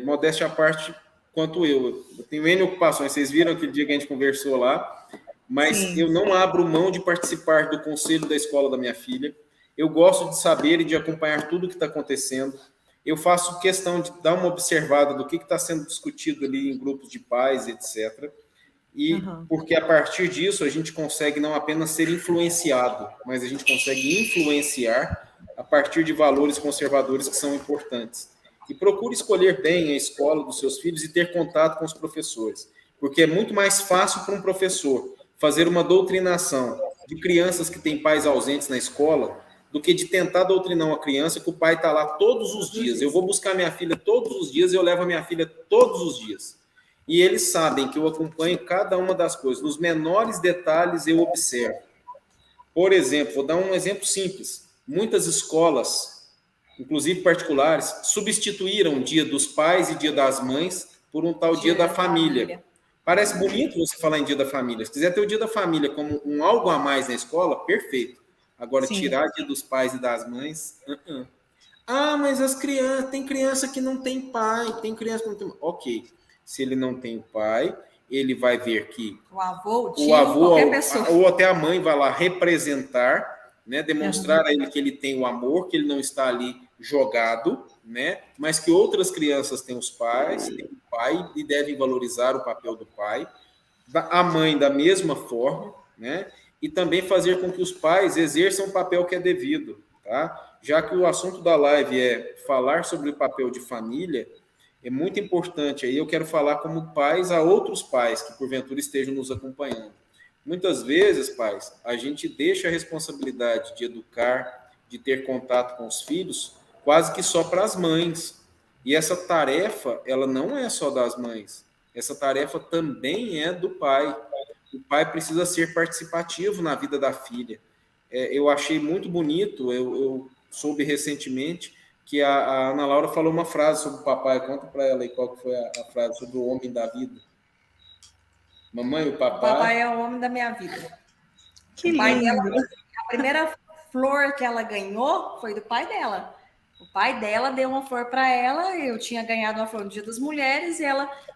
modéstia à parte, quanto eu. Eu tenho N ocupações, vocês viram aquele dia que a gente conversou lá, mas sim, eu não abro mão de participar do conselho da escola da minha filha. Eu gosto de saber e de acompanhar tudo o que está acontecendo. Eu faço questão de dar uma observada do que está sendo discutido ali em grupos de pais, etc. E porque a partir disso a gente consegue não apenas ser influenciado, mas a gente consegue influenciar a partir de valores conservadores que são importantes. E procure escolher bem a escola dos seus filhos e ter contato com os professores, porque é muito mais fácil para um professor fazer uma doutrinação de crianças que têm pais ausentes na escola do que de tentar doutrinar uma criança que o pai está lá todos os dias. Eu vou buscar minha filha todos os dias, eu levo a minha filha todos os dias. E eles sabem que eu acompanho cada uma das coisas. Nos menores detalhes eu observo. Por exemplo, vou dar um exemplo simples. Muitas escolas, inclusive particulares, substituíram o Dia dos Pais e Dia das Mães por um tal Dia da Família. Parece bonito você falar em Dia da Família. Se quiser ter o Dia da Família como um algo a mais na escola, perfeito. Agora, sim, tirar Dia dos Pais e das Mães... Ah, mas as crianças... Tem criança que não tem pai, tem criança que não tem... Ok. Se ele não tem o pai, ele vai ver que o avô, o tio, qualquer pessoa, ou até a mãe vai lá representar, né, demonstrar a ele que ele tem o amor, que ele não está ali jogado, né, mas que outras crianças têm os pais, têm o pai e devem valorizar o papel do pai, a mãe da mesma forma, né, e também fazer com que os pais exerçam o papel que é devido, tá? Já que o assunto da live é falar sobre o papel de família, é muito importante, aí eu quero falar como pais a outros pais que porventura estejam nos acompanhando. Muitas vezes, pais, a gente deixa a responsabilidade de educar, de ter contato com os filhos, quase que só para as mães. E essa tarefa, ela não é só das mães. Essa tarefa também é do pai. O pai precisa ser participativo na vida da filha. Eu achei muito bonito, eu soube recentemente que a Ana Laura falou uma frase sobre o papai. Conta para ela aí qual que foi a frase sobre o homem da vida. Mamãe, o papai... O papai é o homem da minha vida. Que o pai lindo! Dela, a primeira flor que ela ganhou foi do pai dela. O pai dela deu uma flor para ela, eu tinha ganhado uma flor no Dia das Mulheres, e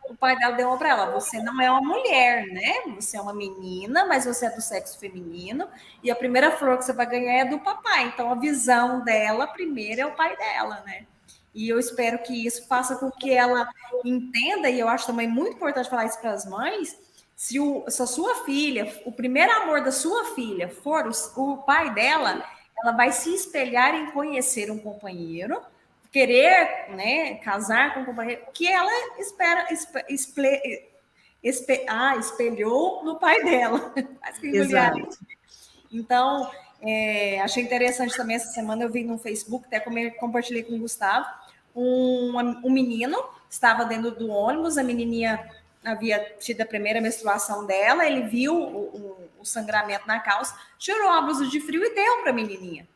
o pai dela deu uma para ela. Você não é uma mulher, né? Você é uma menina, mas você é do sexo feminino, e a primeira flor que você vai ganhar é do papai. Então, a visão dela, primeiro, é o pai dela, né? E eu espero que isso faça com que ela entenda, e eu acho também muito importante falar isso para as mães, se a sua filha, o primeiro amor da sua filha for o pai dela, ela vai se espelhar em conhecer um companheiro querer, né, casar com um companheiro, que ela espelhou no pai dela. Exato. Então, achei interessante também essa semana, eu vi no Facebook, até compartilhei com o Gustavo, um menino estava dentro do ônibus, a menininha havia tido a primeira menstruação dela, ele viu o sangramento na calça, tirou a blusa de frio e deu para a menininha.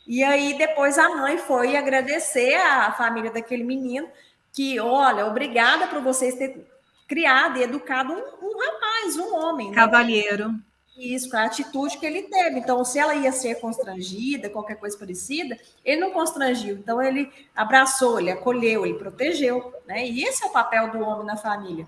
E aí depois a mãe foi agradecer à família daquele menino, que, olha, obrigada por vocês terem criado e educado um rapaz, um homem, né? Cavalheiro. Isso, a atitude que ele teve. Então, se ela ia ser constrangida, qualquer coisa parecida, ele não constrangiu. Então, ele abraçou, ele acolheu, ele protegeu, né? E esse é o papel do homem na família.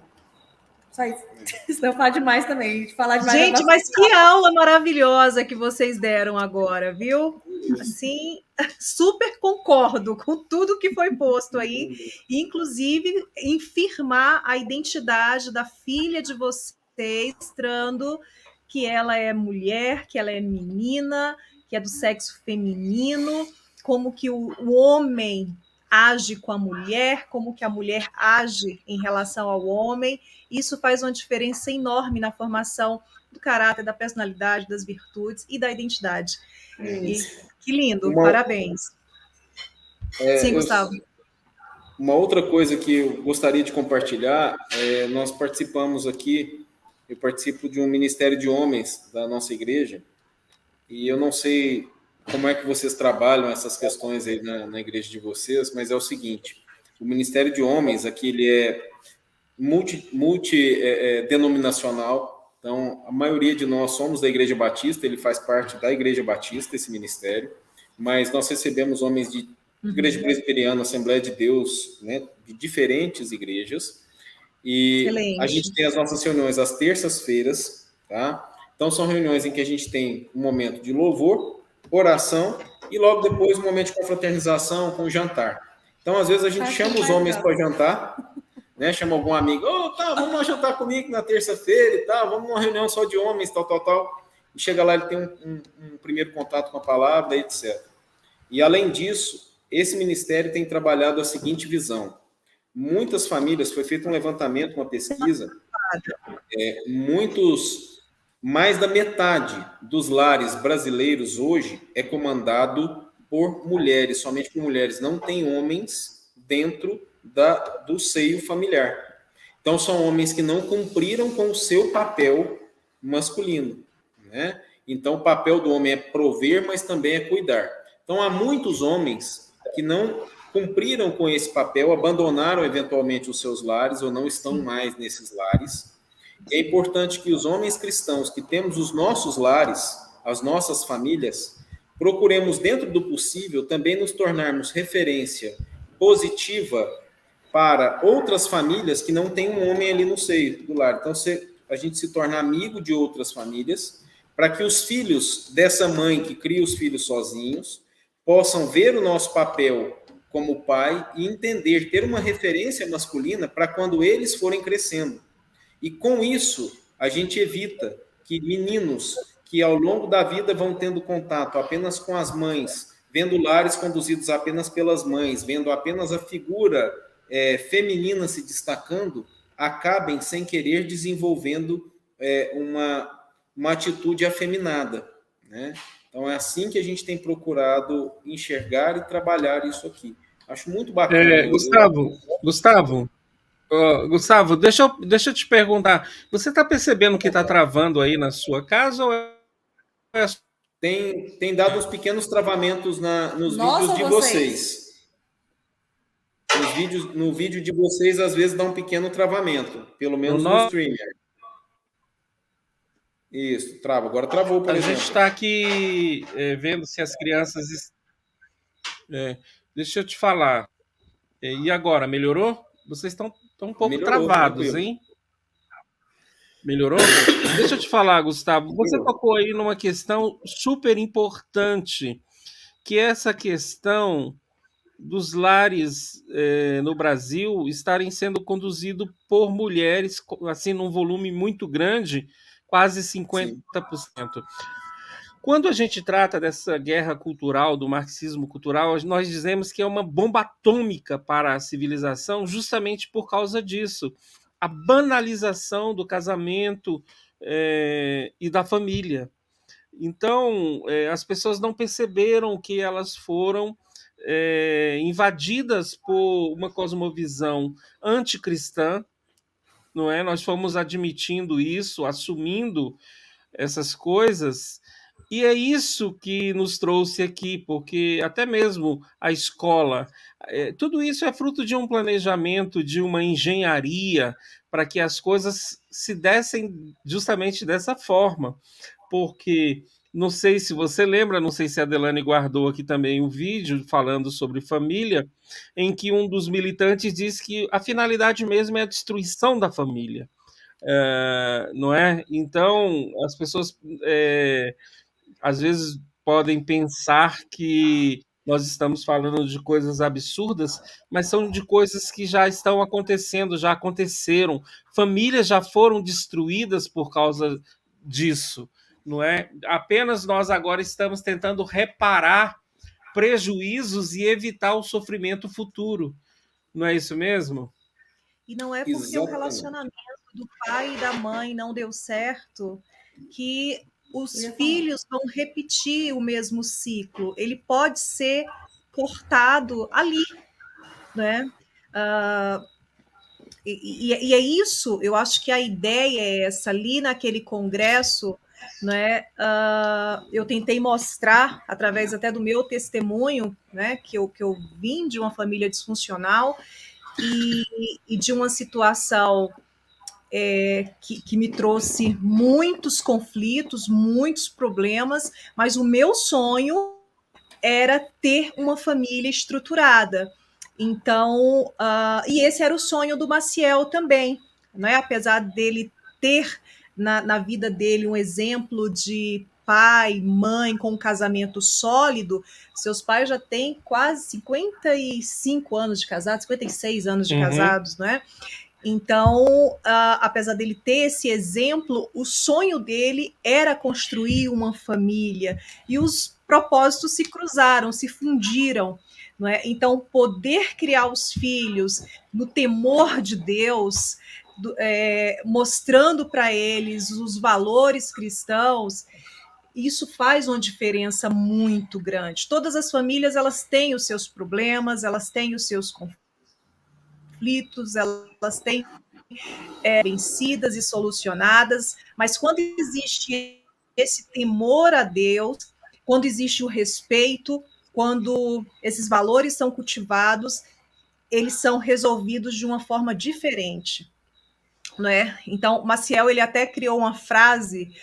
Só isso. Isso não fala demais também. Falar demais. Gente, mas que aula maravilhosa que vocês deram agora, viu? Assim, super concordo com tudo que foi posto aí, inclusive em firmar a identidade da filha de vocês, mostrando que ela é mulher, que ela é menina, que é do sexo feminino, como que o homem age com a mulher, como que a mulher age em relação ao homem. Isso faz uma diferença enorme na formação do caráter, da personalidade, das virtudes e da identidade. E, que lindo, parabéns. Sim, Gustavo. Uma outra coisa que eu gostaria de compartilhar, nós participamos aqui, eu participo de um ministério de homens da nossa igreja, e eu não sei como é que vocês trabalham essas questões aí na igreja de vocês, mas é o seguinte, o ministério de homens aqui, ele é multidenominacional, então a maioria de nós somos da Igreja Batista, ele faz parte da Igreja Batista, esse ministério, mas nós recebemos homens de Igreja Presbiteriana, Assembleia de Deus, né, de diferentes igrejas, e excelente. A gente tem as nossas reuniões às terças-feiras, tá? Então são reuniões em que a gente tem um momento de louvor, oração, e logo depois um momento de confraternização com jantar. Então às vezes a gente chama os homens para jantar, né? Chama algum amigo, vamos lá jantar comigo na terça-feira e tal, vamos numa reunião só de homens, tal. E chega lá, ele tem um primeiro contato com a palavra, etc. E além disso, esse ministério tem trabalhado a seguinte visão. Muitas famílias, foi feito um levantamento, uma pesquisa, mais da metade dos lares brasileiros hoje é comandado por mulheres, somente por mulheres, não tem homens dentro do seio familiar. Então, são homens que não cumpriram com o seu papel masculino, né? Então, o papel do homem é prover, mas também é cuidar. Então, há muitos homens que não cumpriram com esse papel, abandonaram eventualmente os seus lares ou não estão mais nesses lares. É importante que os homens cristãos que temos os nossos lares, as nossas famílias, procuremos, dentro do possível, também nos tornarmos referência positiva para outras famílias que não têm um homem ali no seio do lar. Então, a gente se torna amigo de outras famílias, para que os filhos dessa mãe que cria os filhos sozinhos possam ver o nosso papel como pai e entender, ter uma referência masculina para quando eles forem crescendo. E com isso, a gente evita que meninos que ao longo da vida vão tendo contato apenas com as mães, vendo lares conduzidos apenas pelas mães, vendo apenas a figura feminina se destacando, acabem, sem querer, desenvolvendo uma atitude afeminada, né? Então, é assim que a gente tem procurado enxergar e trabalhar isso aqui. Acho muito bacana. Gustavo, deixa eu te perguntar. Você está percebendo que está travando aí na sua casa? Ou Tem dado uns pequenos travamentos nos vídeos de vocês. No vídeo de vocês, às vezes, dá um pequeno travamento. Pelo menos no streamer. Isso, trava. Agora travou, por exemplo. A gente está aqui vendo se as crianças... deixa eu te falar. E agora, melhorou? Vocês estão um pouco travados, tranquilo. Hein? Melhorou? Deixa eu te falar, Gustavo. Você tocou aí numa questão super importante, que é essa questão dos lares no Brasil estarem sendo conduzidos por mulheres, assim, num volume muito grande, quase 50%. Sim. Quando a gente trata dessa guerra cultural, do marxismo cultural, nós dizemos que é uma bomba atômica para a civilização, justamente por causa disso. A banalização do casamento e da família. Então, as pessoas não perceberam que elas foram invadidas por uma cosmovisão anticristã, não é? Nós fomos admitindo isso, assumindo essas coisas, e é isso que nos trouxe aqui, porque até mesmo a escola, tudo isso é fruto de um planejamento, de uma engenharia, para que as coisas se dessem justamente dessa forma, porque não sei se você lembra, não sei se a Adelane guardou aqui também um vídeo falando sobre família, em que um dos militantes diz que a finalidade mesmo é a destruição da família. Não é? Então, as pessoas às vezes podem pensar que nós estamos falando de coisas absurdas, mas são de coisas que já estão acontecendo, já aconteceram. Famílias já foram destruídas por causa disso, não é? Apenas nós agora estamos tentando reparar prejuízos e evitar o sofrimento futuro. Não é isso mesmo? E não é porque o relacionamento do pai e da mãe não deu certo que os filhos vão repetir o mesmo ciclo. Ele pode ser cortado ali, né? E é isso, eu acho que a ideia é essa. Ali naquele congresso, né, eu tentei mostrar, através até do meu testemunho, né, que eu vim de uma família disfuncional e de uma situação que me trouxe muitos conflitos, muitos problemas, mas o meu sonho era ter uma família estruturada. Então, e esse era o sonho do Maciel também, né? Apesar dele ter na vida dele um exemplo de pai, mãe com um casamento sólido, seus pais já têm quase 55 anos de casados, 56 anos de casados, né? Então, apesar dele ter esse exemplo, o sonho dele era construir uma família e os propósitos se cruzaram, se fundiram. Não é? Então, poder criar os filhos no temor de Deus, mostrando para eles os valores cristãos, isso faz uma diferença muito grande. Todas as famílias elas têm os seus problemas, elas têm os seus conflitos, elas têm vencidas e solucionadas, mas quando existe esse temor a Deus, quando existe o respeito, quando esses valores são cultivados, eles são resolvidos de uma forma diferente, né? Então, Maciel ele até criou uma frase,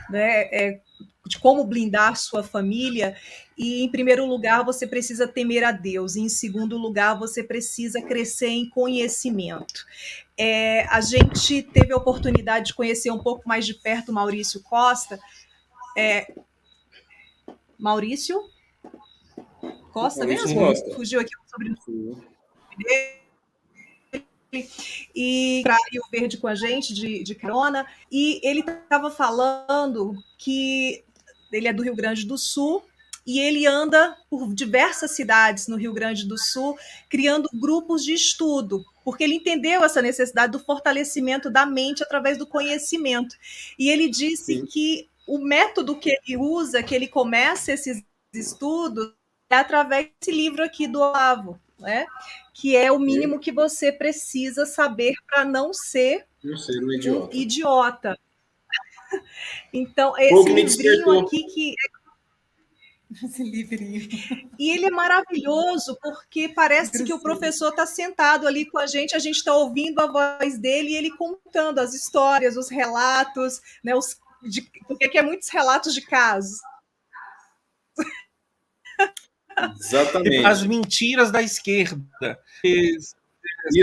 né, de como blindar sua família, e em primeiro lugar você precisa temer a Deus, e em segundo lugar você precisa crescer em conhecimento. A gente teve a oportunidade de conhecer um pouco mais de perto o Maurício Costa. Maurício Costa mesmo? Costa. Fugiu aqui o sobrenome dele. E para Rio Verde com a gente, de carona, e ele estava falando que ele é do Rio Grande do Sul, e ele anda por diversas cidades no Rio Grande do Sul, criando grupos de estudo, porque ele entendeu essa necessidade do fortalecimento da mente através do conhecimento. E ele disse que o método que ele usa, que ele começa esses estudos, é através desse livro aqui do Olavo, né? Que é o mínimo que você precisa saber para não ser um idiota. Então, esse livrinho aqui que... Esse livrinho. E ele é maravilhoso, porque parece que o professor está sentado ali com a gente está ouvindo a voz dele e ele contando as histórias, os relatos, né, porque aqui é muitos relatos de casos. Exatamente. As mentiras da esquerda.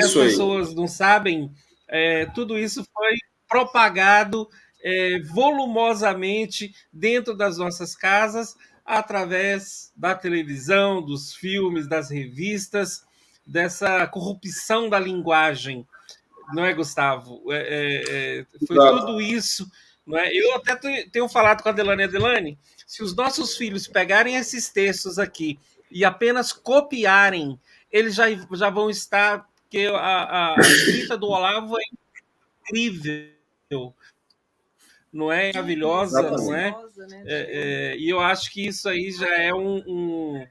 As pessoas não sabem, tudo isso foi propagado volumosamente dentro das nossas casas, através da televisão, dos filmes, das revistas, dessa corrupção da linguagem. Não é, Gustavo? Foi tudo isso Não é? Eu até tenho falado com a Adelane. Adelane, se os nossos filhos pegarem esses textos aqui e apenas copiarem, eles já vão estar... Porque a escrita do Olavo é incrível, não é? Maravilhosa, não é? E eu acho que isso aí já é um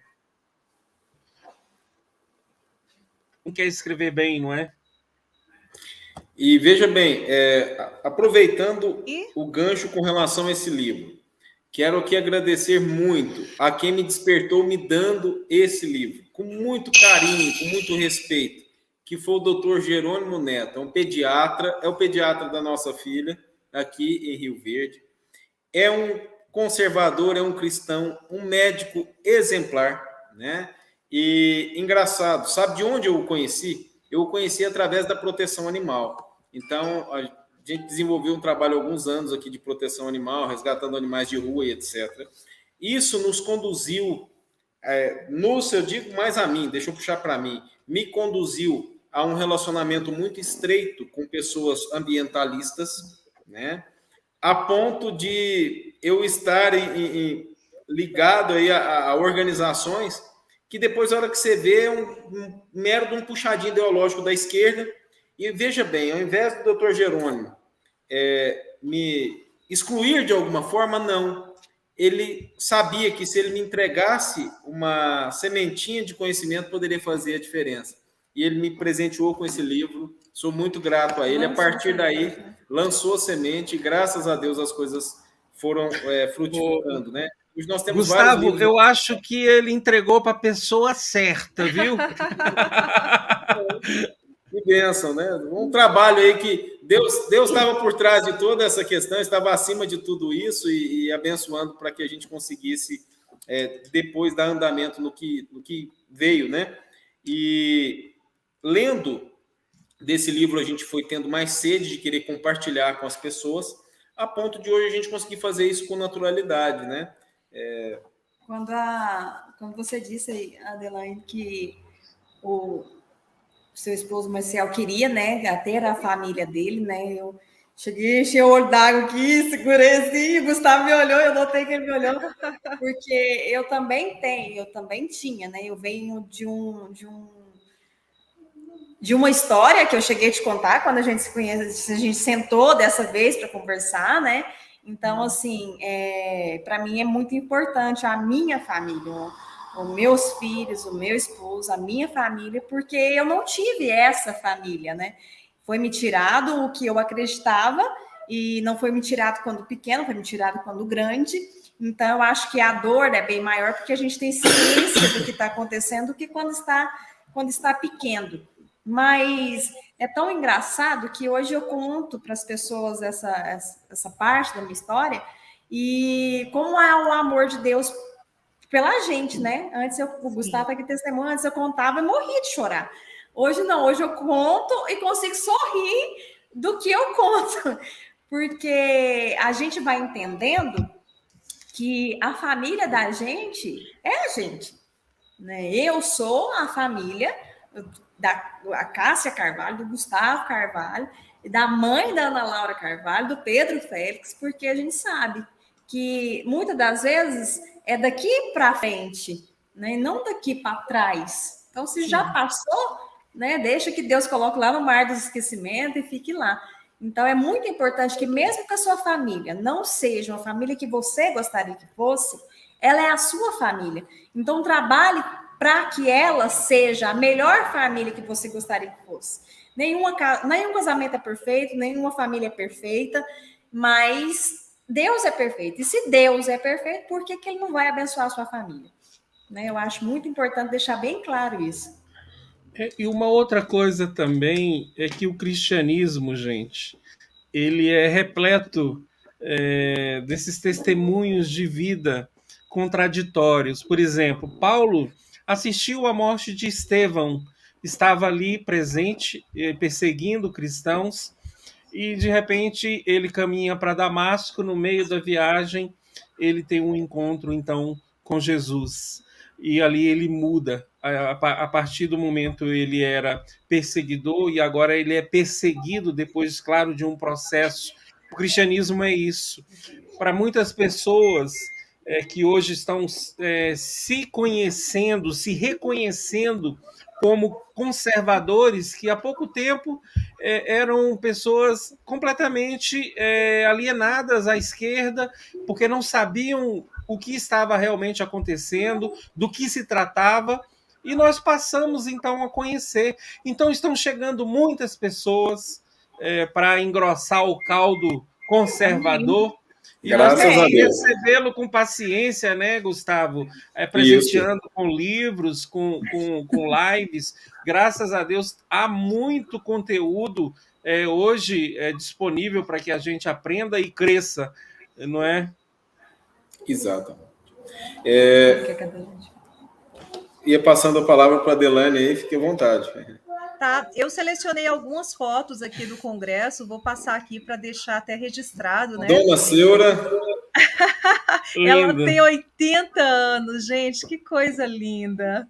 quer escrever bem, não é? E veja bem, aproveitando o gancho com relação a esse livro, quero aqui agradecer muito a quem me despertou me dando esse livro, com muito carinho, com muito respeito, que foi o Dr. Jerônimo Neto, um pediatra, é o pediatra da nossa filha, aqui em Rio Verde. É um conservador, é um cristão, um médico exemplar, né? E engraçado, sabe de onde eu o conheci? Eu o conheci através da proteção animal. Então, a gente desenvolveu um trabalho há alguns anos aqui de proteção animal, resgatando animais de rua e etc. Isso nos conduziu, eu digo mais a mim, deixa eu puxar para mim, me conduziu a um relacionamento muito estreito com pessoas ambientalistas, né? A ponto de eu estar ligado aí a organizações que depois, na hora que você vê, é um mero de um puxadinho ideológico da esquerda. E veja bem, ao invés do Dr. Jerônimo me excluir de alguma forma, não. Ele sabia que se ele me entregasse uma sementinha de conhecimento, poderia fazer a diferença. E ele me presenteou com esse livro. Sou muito grato a ele. A partir daí, lançou a semente e, graças a Deus, as coisas foram frutificando, né? Hoje nós temos Gustavo, eu acho que ele entregou para a pessoa certa, viu? Que bênção, né? Um trabalho aí que Deus estava por trás de toda essa questão, estava acima de tudo isso e abençoando para que a gente conseguisse depois dar andamento no que veio, né? E lendo desse livro, a gente foi tendo mais sede de querer compartilhar com as pessoas, a ponto de hoje a gente conseguir fazer isso com naturalidade, né? Quando você disse, Adelaine, que o seu esposo Marcial queria, né, ter a família dele, né, eu cheguei, enchi o olho d'água aqui, segurei assim, o Gustavo me olhou, eu notei que ele me olhou, porque eu também tinha, né, eu venho de uma história que eu cheguei a te contar quando a gente se conhece, a gente sentou dessa vez para conversar, né? Então, assim, para mim é muito importante a minha família, os meus filhos, o meu esposo, a minha família, porque eu não tive essa família, né? Foi me tirado o que eu acreditava e não foi me tirado quando pequeno, foi me tirado quando grande. Então, eu acho que a dor é bem maior porque a gente tem ciência do que está acontecendo do que quando está pequeno. Mas é tão engraçado que hoje eu conto para as pessoas essa parte da minha história e como é o amor de Deus pela gente, né? Antes o Gustavo aqui testemunha, antes eu contava e morria de chorar. Hoje não, hoje eu conto e consigo sorrir do que eu conto, porque a gente vai entendendo que a família da gente é a gente, né? Eu sou a família da Cássia Carvalho, do Gustavo Carvalho, da mãe da Ana Laura Carvalho, do Pedro Félix, porque a gente sabe que muitas das vezes é daqui para frente, né? Não daqui para trás. Então, se já passou, né? Deixa que Deus coloque lá no mar dos esquecimentos e fique lá. Então, é muito importante que mesmo que a sua família não seja uma família que você gostaria que fosse, ela é a sua família. Então, trabalhe para que ela seja a melhor família que você gostaria que fosse. Nenhum casamento é perfeito, nenhuma família é perfeita, mas Deus é perfeito. E se Deus é perfeito, por que ele não vai abençoar a sua família? Né? Eu acho muito importante deixar bem claro isso. E uma outra coisa também é que o cristianismo, gente, ele é repleto desses testemunhos de vida contraditórios. Por exemplo, Paulo assistiu à morte de Estevão, estava ali presente, perseguindo cristãos, e de repente ele caminha para Damasco. No meio da viagem ele tem um encontro então com Jesus, e ali ele muda. A partir do momento ele era perseguidor e agora ele é perseguido depois, claro, de um processo, cristianismo é isso. Para muitas pessoas que hoje estão se conhecendo, se reconhecendo como conservadores, que há pouco tempo eram pessoas completamente alienadas à esquerda, porque não sabiam o que estava realmente acontecendo, do que se tratava, e nós passamos então a conhecer. Então estão chegando muitas pessoas para engrossar o caldo conservador. E nós Graças temos a que Deus. recebê-lo com paciência, né, Gustavo? Isso. Presenteando com livros, com lives. Graças a Deus, há muito conteúdo hoje disponível para que a gente aprenda e cresça, não é? Exato. Ia passando a palavra para a Delane aí, fique à vontade. Tá, eu selecionei algumas fotos aqui do Congresso, vou passar aqui para deixar até registrado, né? Dona Seura. Ela Lindo. tem 80 anos, gente, que coisa linda.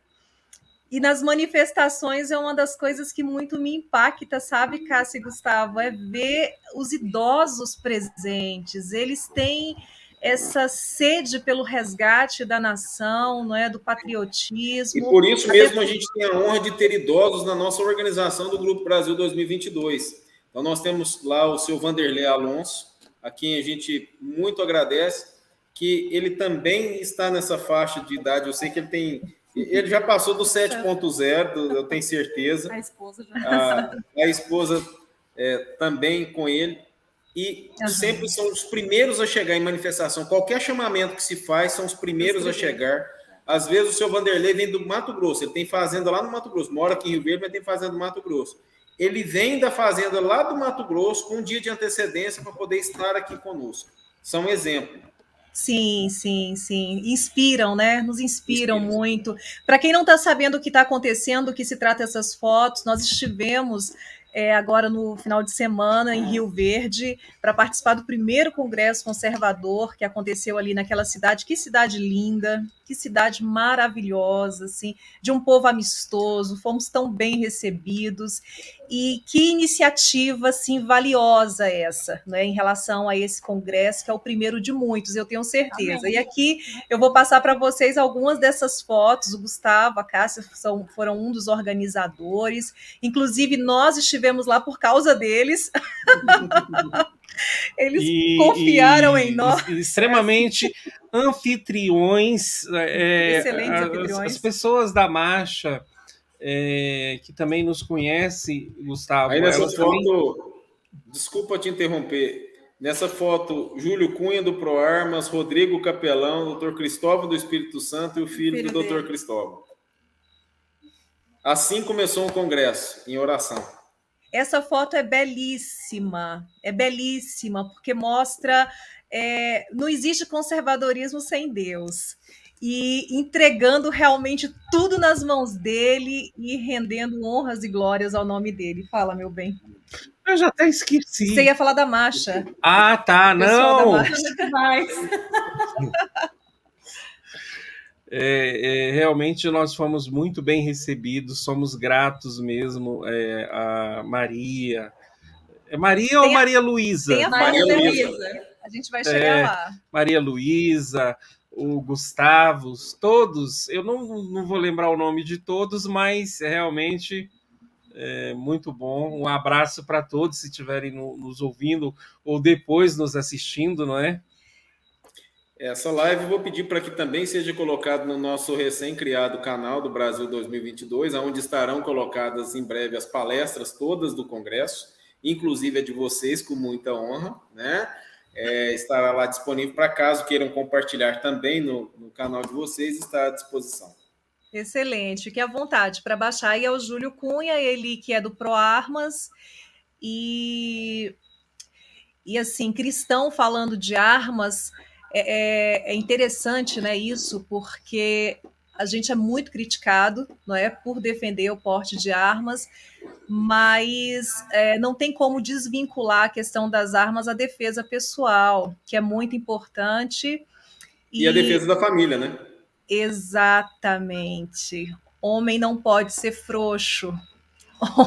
E nas manifestações é uma das coisas que muito me impacta, sabe, Cássia e Gustavo? É ver os idosos presentes. Eles têm essa sede pelo resgate da nação, não é, do E patriotismo. por isso Até mesmo a gente tem a honra de ter idosos na nossa organização do Grupo Brasil 2022. Então nós temos lá o seu Vanderlei Alonso, a quem a gente muito agradece, que ele também está nessa faixa de idade. Eu sei que ele já passou do 7.0, eu tenho certeza. A esposa já. A esposa também com ele. E sempre são os primeiros a chegar em manifestação. Qualquer chamamento que se faz, são os primeiros a chegar. Às vezes o seu Vanderlei vem do Mato Grosso, ele tem fazenda lá no Mato Grosso, mora aqui em Rio Verde, mas tem fazenda no Mato Grosso. Ele vem da fazenda lá do Mato Grosso com um dia de antecedência para poder estar aqui conosco. São exemplos. Sim, sim, sim. Inspiram, né? Nos inspiram muito. Para quem não está sabendo o que está acontecendo, o que se trata essas fotos, nós estivemos agora no final de semana em Rio Verde para participar do primeiro Congresso Conservador que aconteceu ali naquela cidade. Que cidade linda, que cidade maravilhosa, assim, de um povo amistoso. Fomos tão bem recebidos. E que iniciativa assim valiosa essa, né, em relação a esse congresso, que é o primeiro de muitos, eu tenho certeza. Amém. E aqui eu vou passar para vocês algumas dessas fotos. O Gustavo, a Cássia foram um dos organizadores. Inclusive, nós estivemos lá por causa deles. Eles confiaram em nós. Extremamente anfitriões. Excelentes anfitriões. As pessoas da marcha que também nos conhece, Gustavo. Aí nessa foto, desculpa te interromper, nessa foto, Júlio Cunha do ProArmas, Rodrigo Capelão, Dr. Cristóvão do Espírito Santo e o filho do Dr. Cristóvão. Assim começou o congresso, em oração. Essa foto é belíssima, porque mostra não existe conservadorismo sem Deus. E entregando realmente tudo nas mãos dele e rendendo honras e glórias ao nome dele. Fala, meu bem. Eu já até esqueci. Você ia falar da marcha. Ah, tá, não. Da marcha. Realmente nós fomos muito bem recebidos, somos gratos mesmo a Maria. É Maria ou Maria Luísa? Tem a Maria Luísa. A gente vai chegar lá. Maria Luísa, o Gustavo, todos, eu não vou lembrar o nome de todos, mas realmente muito bom. Um abraço para todos, se estiverem nos ouvindo ou depois nos assistindo, não é? Essa live eu vou pedir para que também seja colocado no nosso recém-criado canal do Brasil 2022, onde estarão colocadas em breve as palestras todas do Congresso, inclusive a de vocês, com muita honra, né? Estará lá disponível para caso queiram compartilhar também no canal de vocês, está à disposição. Excelente, fique à vontade para baixar. E é o Júlio Cunha, ele que é do ProArmas, e assim, cristão falando de armas, é interessante, né, isso, porque a gente é muito criticado, não é, por defender o porte de armas, mas não tem como desvincular a questão das armas à defesa pessoal, que é muito importante. E a defesa da família, né? Exatamente. Homem não pode ser frouxo.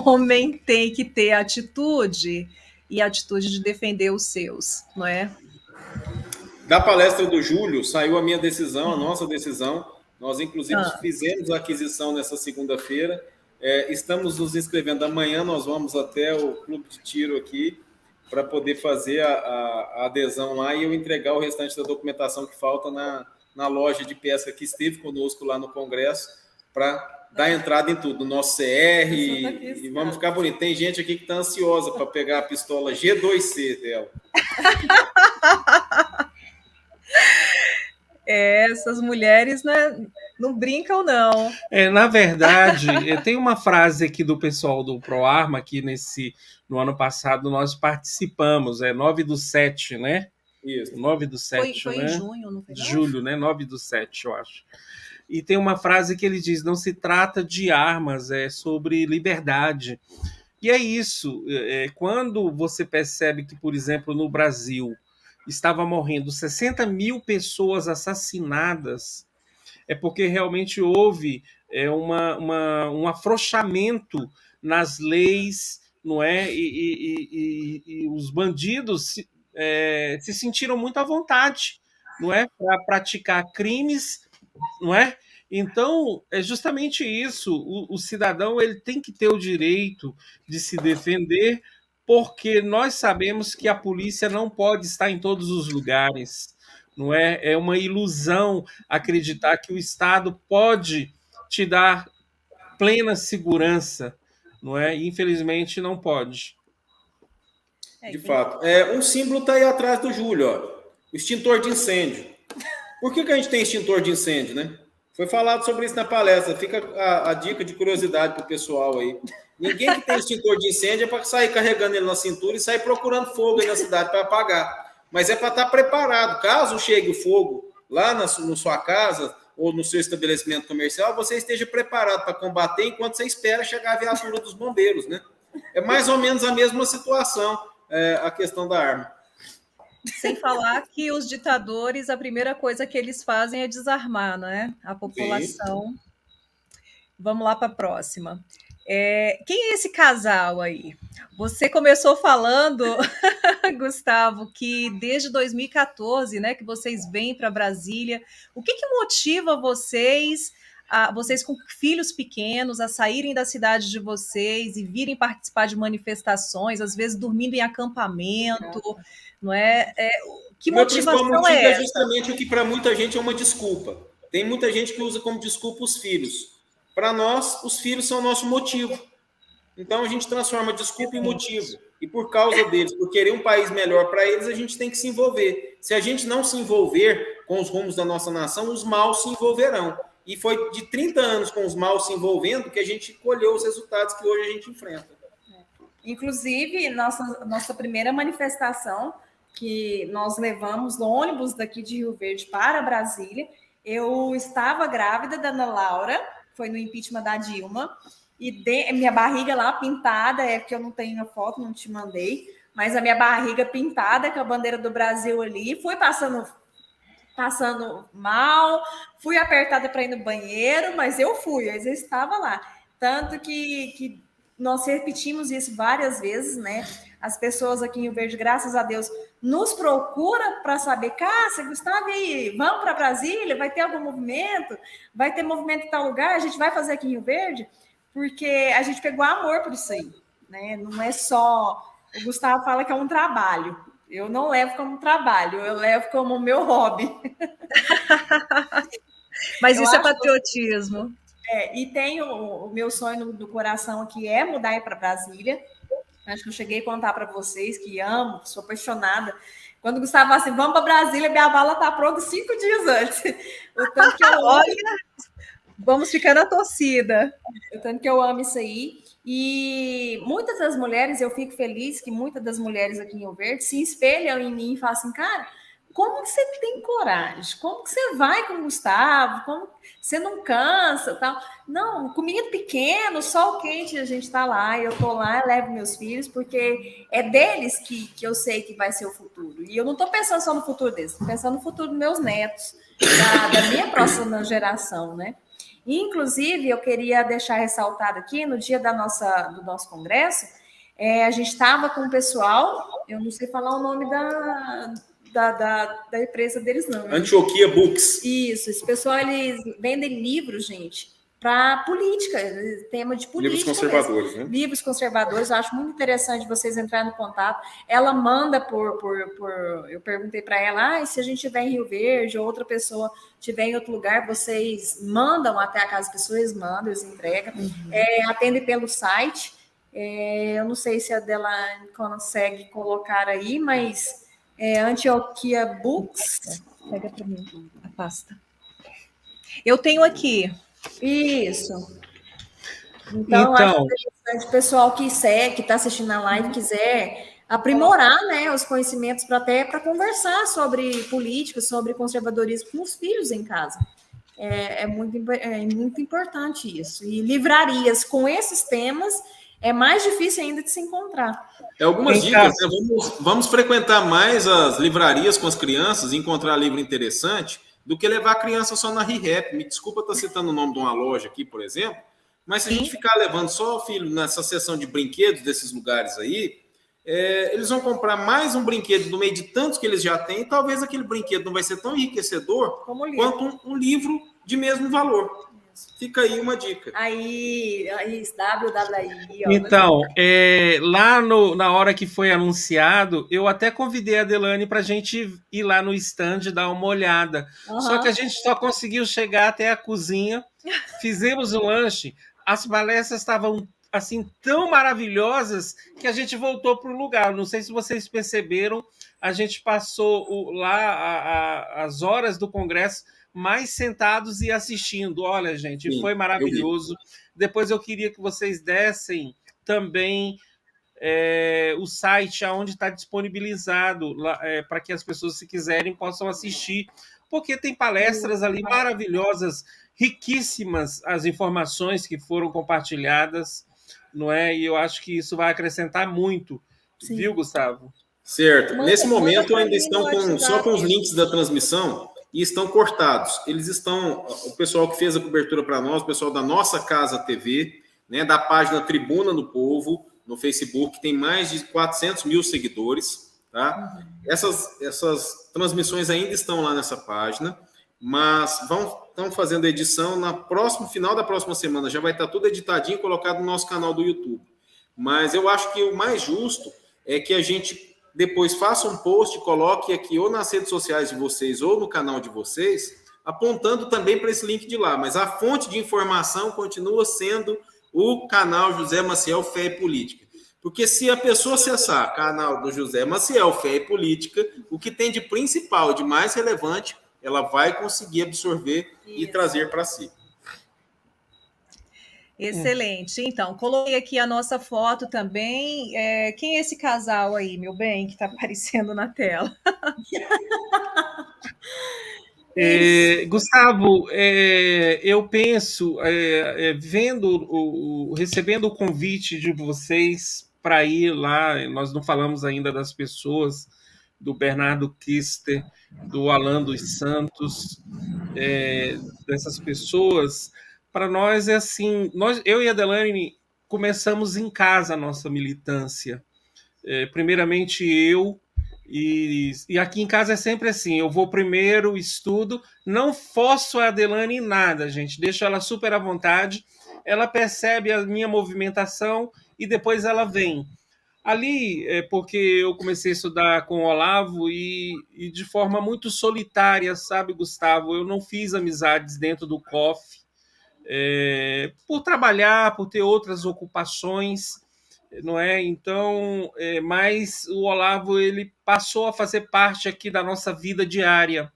Homem tem que ter atitude. e a atitude de defender os seus, não é? Da palestra do Júlio, saiu a minha decisão, a nossa decisão. Nós, inclusive, fizemos a aquisição nessa segunda-feira. Estamos nos inscrevendo. Amanhã nós vamos até o clube de tiro aqui para poder fazer a adesão lá e eu entregar o restante da documentação que falta na loja de pesca que esteve conosco lá no Congresso, para dar entrada em tudo, no nosso CR, e vamos ficar bonito. Tem gente aqui que está ansiosa para pegar a pistola G2C dela. Essas mulheres, né, não brincam, não. Na verdade, tem uma frase aqui do pessoal do ProArma, que no ano passado nós participamos, 9/7, né? Isso. 9/7, foi né? Em junho, não foi? Julho, né? 9/7, eu acho. E tem uma frase que ele diz: não se trata de armas, é sobre liberdade. E é isso. Quando você percebe que, por exemplo, no Brasil estava morrendo 60 mil pessoas assassinadas, é porque realmente houve um afrouxamento nas leis, não é? E os bandidos se sentiram muito à vontade, não é? Para praticar crimes, não é? Então, é justamente isso. O cidadão ele tem que ter o direito de se defender, porque nós sabemos que a polícia não pode estar em todos os lugares, não é? É uma ilusão acreditar que o Estado pode te dar plena segurança, não é? Infelizmente, não pode. De fato. Um símbolo está aí atrás do Júlio, ó. O extintor de incêndio. Por que a gente tem extintor de incêndio, né? Foi falado sobre isso na palestra. Fica a dica de curiosidade para o pessoal aí. Ninguém que tem extintor de incêndio é para sair carregando ele na cintura e sair procurando fogo aí na cidade para apagar. Mas é para estar preparado. Caso chegue o fogo lá na sua casa ou no seu estabelecimento comercial, você esteja preparado para combater enquanto você espera chegar a viatura dos bombeiros, né? É mais ou menos a mesma situação, a questão da arma. Sem falar que os ditadores, a primeira coisa que eles fazem é desarmar, né? A população. Sim. Vamos lá para a próxima. Quem é esse casal aí? Você começou falando, Gustavo, que desde 2014, né, que vocês vêm para Brasília. O que motiva vocês com filhos pequenos, a saírem da cidade de vocês e virem participar de manifestações, às vezes dormindo em acampamento, não é? Que motivação motivo é essa? Justamente o que para muita gente é uma desculpa. Tem muita gente que usa como desculpa os filhos. Para nós, os filhos são o nosso motivo. Então, a gente transforma desculpa em motivo. E por causa deles, por querer um país melhor para eles, a gente tem que se envolver. Se a gente não se envolver com os rumos da nossa nação, os maus se envolverão. E foi de 30 anos com os maus se envolvendo que a gente colheu os resultados que hoje a gente enfrenta. Inclusive, nossa primeira manifestação, que nós levamos no ônibus daqui de Rio Verde para Brasília, eu estava grávida da Ana Laura, foi no impeachment da Dilma, e minha barriga lá pintada, porque eu não tenho a foto, não te mandei, mas a minha barriga pintada com a bandeira do Brasil ali, fui passando mal, fui apertada para ir no banheiro, mas eu estava lá. Tanto que nós repetimos isso várias vezes, né? As pessoas aqui em Rio Verde, graças a Deus, nos procuram para saber, Cássia, Gustavo, e aí, vamos para Brasília? Vai ter algum movimento? Vai ter movimento em tal lugar? A gente vai fazer aqui em Rio Verde? Porque a gente pegou amor por isso aí, né? Não é só... O Gustavo fala que é um trabalho. Eu não levo como trabalho, eu levo como meu hobby. Mas isso é patriotismo. E tem o meu sonho do coração aqui é mudar para Brasília. Acho que eu cheguei a contar para vocês que amo, sou apaixonada. Quando o Gustavo fala assim, vamos para Brasília, minha bala está pronta 5 dias antes. O tanto que eu amo. Olha, vamos ficar na torcida. O tanto que eu amo isso aí. E muitas das mulheres, eu fico feliz que muitas das mulheres aqui em Rio Verde se espelham em mim e falam assim, cara, como que você tem coragem? Como que você vai com o Gustavo? Como você não cansa? Tal? Não, com menino pequeno, sol quente, a gente está lá, eu estou lá, levo meus filhos, porque é deles que eu sei que vai ser o futuro. E eu não estou pensando só no futuro deles, estou pensando no futuro dos meus netos, da minha próxima geração, né? Inclusive, eu queria deixar ressaltado aqui, no dia do nosso congresso, A gente estava com o pessoal, eu não sei falar o nome da empresa deles, não. Antioquia Books. Isso, esse pessoal, eles vendem livros, gente, para política, tema de política. Livros conservadores, mesmo, né? Livros conservadores, eu acho muito interessante vocês entrarem no contato. Ela manda eu perguntei para ela, se a gente estiver em Rio Verde ou outra pessoa estiver em outro lugar, vocês mandam até a casa das pessoas, mandam, eles entregam. Atendem pelo site. Eu não sei se a Delaney consegue colocar aí, mas Antioquia Books. Pega para mim a pasta. Eu tenho aqui. Isso. Então, acho interessante o pessoal que está assistindo a live quiser aprimorar, né, os conhecimentos para conversar sobre política, sobre conservadorismo com os filhos em casa. É muito importante isso. E livrarias com esses temas é mais difícil ainda de se encontrar. Algumas dicas, né? Vamos frequentar mais as livrarias com as crianças e encontrar livro interessante do que levar a criança só na ReHap. Me desculpa estar citando o nome de uma loja aqui, por exemplo, mas se a gente ficar levando só o filho nessa seção de brinquedos desses lugares aí, eles vão comprar mais um brinquedo no meio de tantos que eles já têm, e talvez aquele brinquedo não vai ser tão enriquecedor quanto um livro de mesmo valor. Fica aí uma dica. Aí WWI. Então, lá na hora que foi anunciado, eu até convidei a Delaney para a gente ir lá no stand dar uma olhada. Só que a gente só conseguiu chegar até a cozinha, fizemos o lanche, as palestras estavam assim tão maravilhosas que a gente voltou para o lugar. Não sei se vocês perceberam, a gente passou lá as horas do congresso mais sentados e assistindo. Olha, gente, sim, foi maravilhoso. Depois eu queria que vocês dessem também o site onde está disponibilizado para que as pessoas, se quiserem, possam assistir, porque tem palestras ali maravilhosas, riquíssimas as informações que foram compartilhadas, não é? E eu acho que isso vai acrescentar muito. Sim. Viu, Gustavo? Certo. Nesse momento ainda estão só com os links da transmissão e estão cortados. Eles estão, o pessoal que fez a cobertura para nós, o pessoal da Nossa Casa TV, né, da página Tribuna do Povo, no Facebook, tem mais de 400 mil seguidores, tá? Essas transmissões ainda estão lá nessa página, mas estão fazendo edição final da próxima semana, já vai estar tudo editadinho e colocado no nosso canal do YouTube. Mas eu acho que o mais justo é que a gente depois faça um post, coloque aqui ou nas redes sociais de vocês ou no canal de vocês, apontando também para esse link de lá. Mas a fonte de informação continua sendo o canal José Maciel Fé e Política. Porque se a pessoa acessar o canal do José Maciel Fé e Política, o que tem de principal, de mais relevante, ela vai conseguir absorver e trazer para si. Excelente. Então, coloquei aqui a nossa foto também. Quem é esse casal aí, meu bem, que está aparecendo na tela? Gustavo, eu penso, recebendo o convite de vocês para ir lá, nós não falamos ainda das pessoas, do Bernardo Kister, do Alan dos Santos, dessas pessoas. Para nós é assim, eu e a Delaney começamos em casa a nossa militância. Primeiramente eu, e aqui em casa é sempre assim, eu vou primeiro, estudo, não forço a Delaney em nada, gente, deixo ela super à vontade, ela percebe a minha movimentação e depois ela vem. Ali é porque eu comecei a estudar com o Olavo e de forma muito solitária, sabe, Gustavo? Eu não fiz amizades dentro do COF, por trabalhar, por ter outras ocupações, não é? Então, mas o Olavo ele passou a fazer parte aqui da nossa vida diária.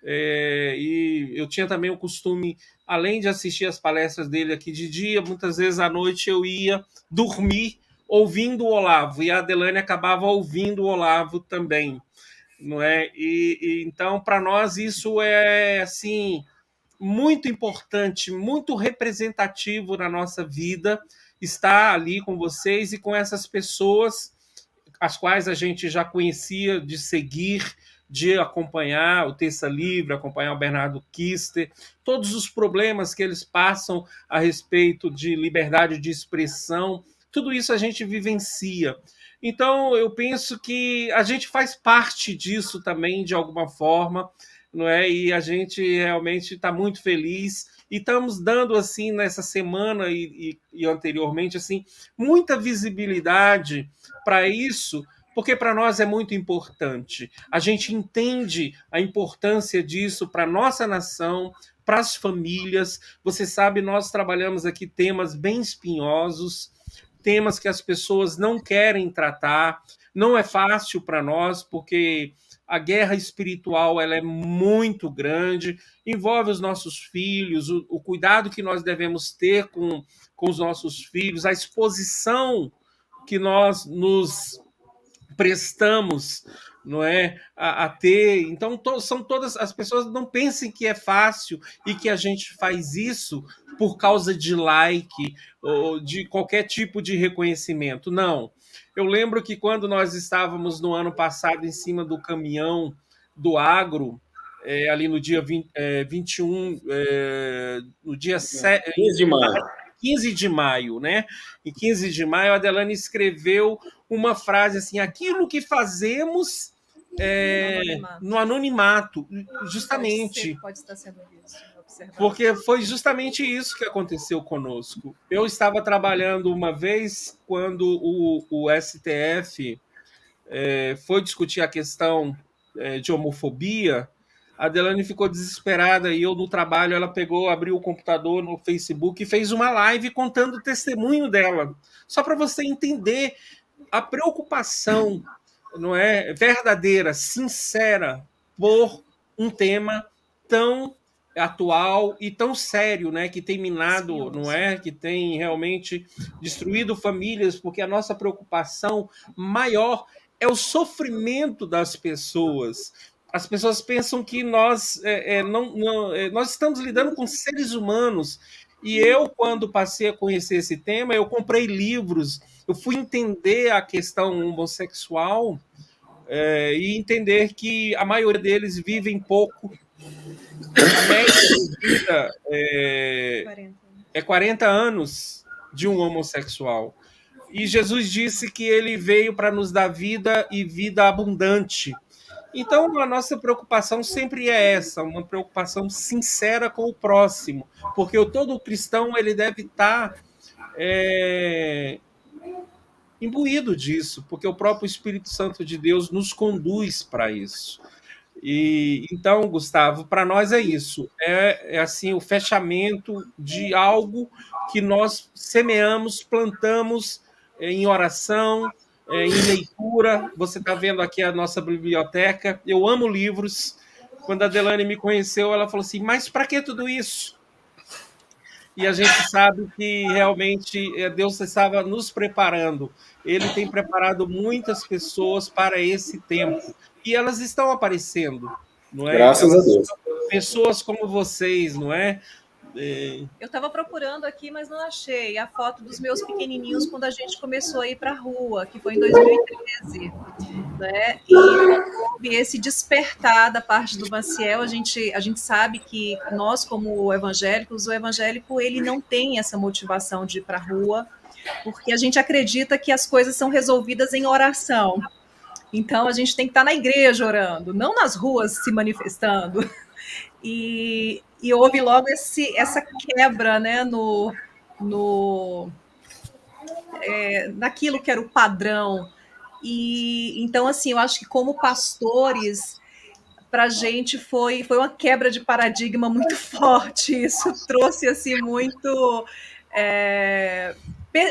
E eu tinha também o costume, além de assistir as palestras dele aqui de dia, muitas vezes à noite eu ia dormir ouvindo o Olavo, e a Delaney acabava ouvindo o Olavo também, não é? E então, para nós, isso é assim muito importante, muito representativo na nossa vida, estar ali com vocês e com essas pessoas as quais a gente já conhecia, de seguir, de acompanhar o Terça Livre, acompanhar o Bernardo Kister, todos os problemas que eles passam a respeito de liberdade de expressão tudo isso a gente vivencia. Então, eu penso que a gente faz parte disso também, de alguma forma, não é? E a gente realmente está muito feliz e estamos dando, assim, nessa semana e anteriormente, assim, muita visibilidade para isso, porque para nós é muito importante. A gente entende a importância disso para a nossa nação, para as famílias. Você sabe, nós trabalhamos aqui temas bem espinhosos, temas que as pessoas não querem tratar. Não é fácil para nós, porque a guerra espiritual ela é muito grande, envolve os nossos filhos, o cuidado que nós devemos ter com os nossos filhos, a exposição que nós nos prestamos, não é, a ter. Então, são todas as pessoas não pensem que é fácil e que a gente faz isso por causa de like ou de qualquer tipo de reconhecimento. Não. Eu lembro que quando nós estávamos no ano passado em cima do caminhão do agro, ali no dia 21, no dia 15 de maio. 15 de maio, né? Em 15 de maio, a Adelane escreveu uma frase assim: aquilo que fazemos no anonimato, justamente. Pode estar sendo isso. Porque foi justamente isso que aconteceu conosco. Eu estava trabalhando uma vez quando o STF foi discutir a questão de homofobia. A Adelane ficou desesperada e eu no trabalho, ela pegou, abriu o computador no Facebook e fez uma live contando o testemunho dela. Só para você entender a preocupação, não é, verdadeira, sincera, por um tema tão atual e tão sério, né, que tem minado, não é, que tem realmente destruído famílias, porque a nossa preocupação maior é o sofrimento das pessoas. As pessoas pensam que nós nós estamos lidando com seres humanos. E eu, quando passei a conhecer esse tema, eu comprei livros, eu fui entender a questão homossexual e entender que a maioria deles vivem pouco. A média de vida é 40 anos de um homossexual. E Jesus disse que ele veio para nos dar vida e vida abundante. Então, a nossa preocupação sempre é essa, uma preocupação sincera com o próximo, porque todo cristão ele deve estar imbuído disso, porque o próprio Espírito Santo de Deus nos conduz para isso. E então, Gustavo, para nós é isso, assim o fechamento de algo que nós semeamos, plantamos em oração, em leitura. Você está vendo aqui a nossa biblioteca. Eu amo livros. Quando a Adelane me conheceu, ela falou assim: mas para que tudo isso? E a gente sabe que realmente Deus estava nos preparando. Ele tem preparado muitas pessoas para esse tempo. E elas estão aparecendo, não é? Graças a Deus. Pessoas como vocês, não é? Eu estava procurando aqui, mas não achei a foto dos meus pequenininhos quando a gente começou a ir para a rua, que foi em 2013. Né? E houve esse despertar da parte do Maciel. A gente sabe que nós, como evangélicos, o evangélico ele não tem essa motivação de ir para a rua, porque a gente acredita que as coisas são resolvidas em oração. Então, a gente tem que estar na igreja orando, não nas ruas se manifestando. E houve logo essa quebra, né, naquilo que era o padrão. E então, assim, eu acho que como pastores, para a gente foi uma quebra de paradigma muito forte. Isso trouxe assim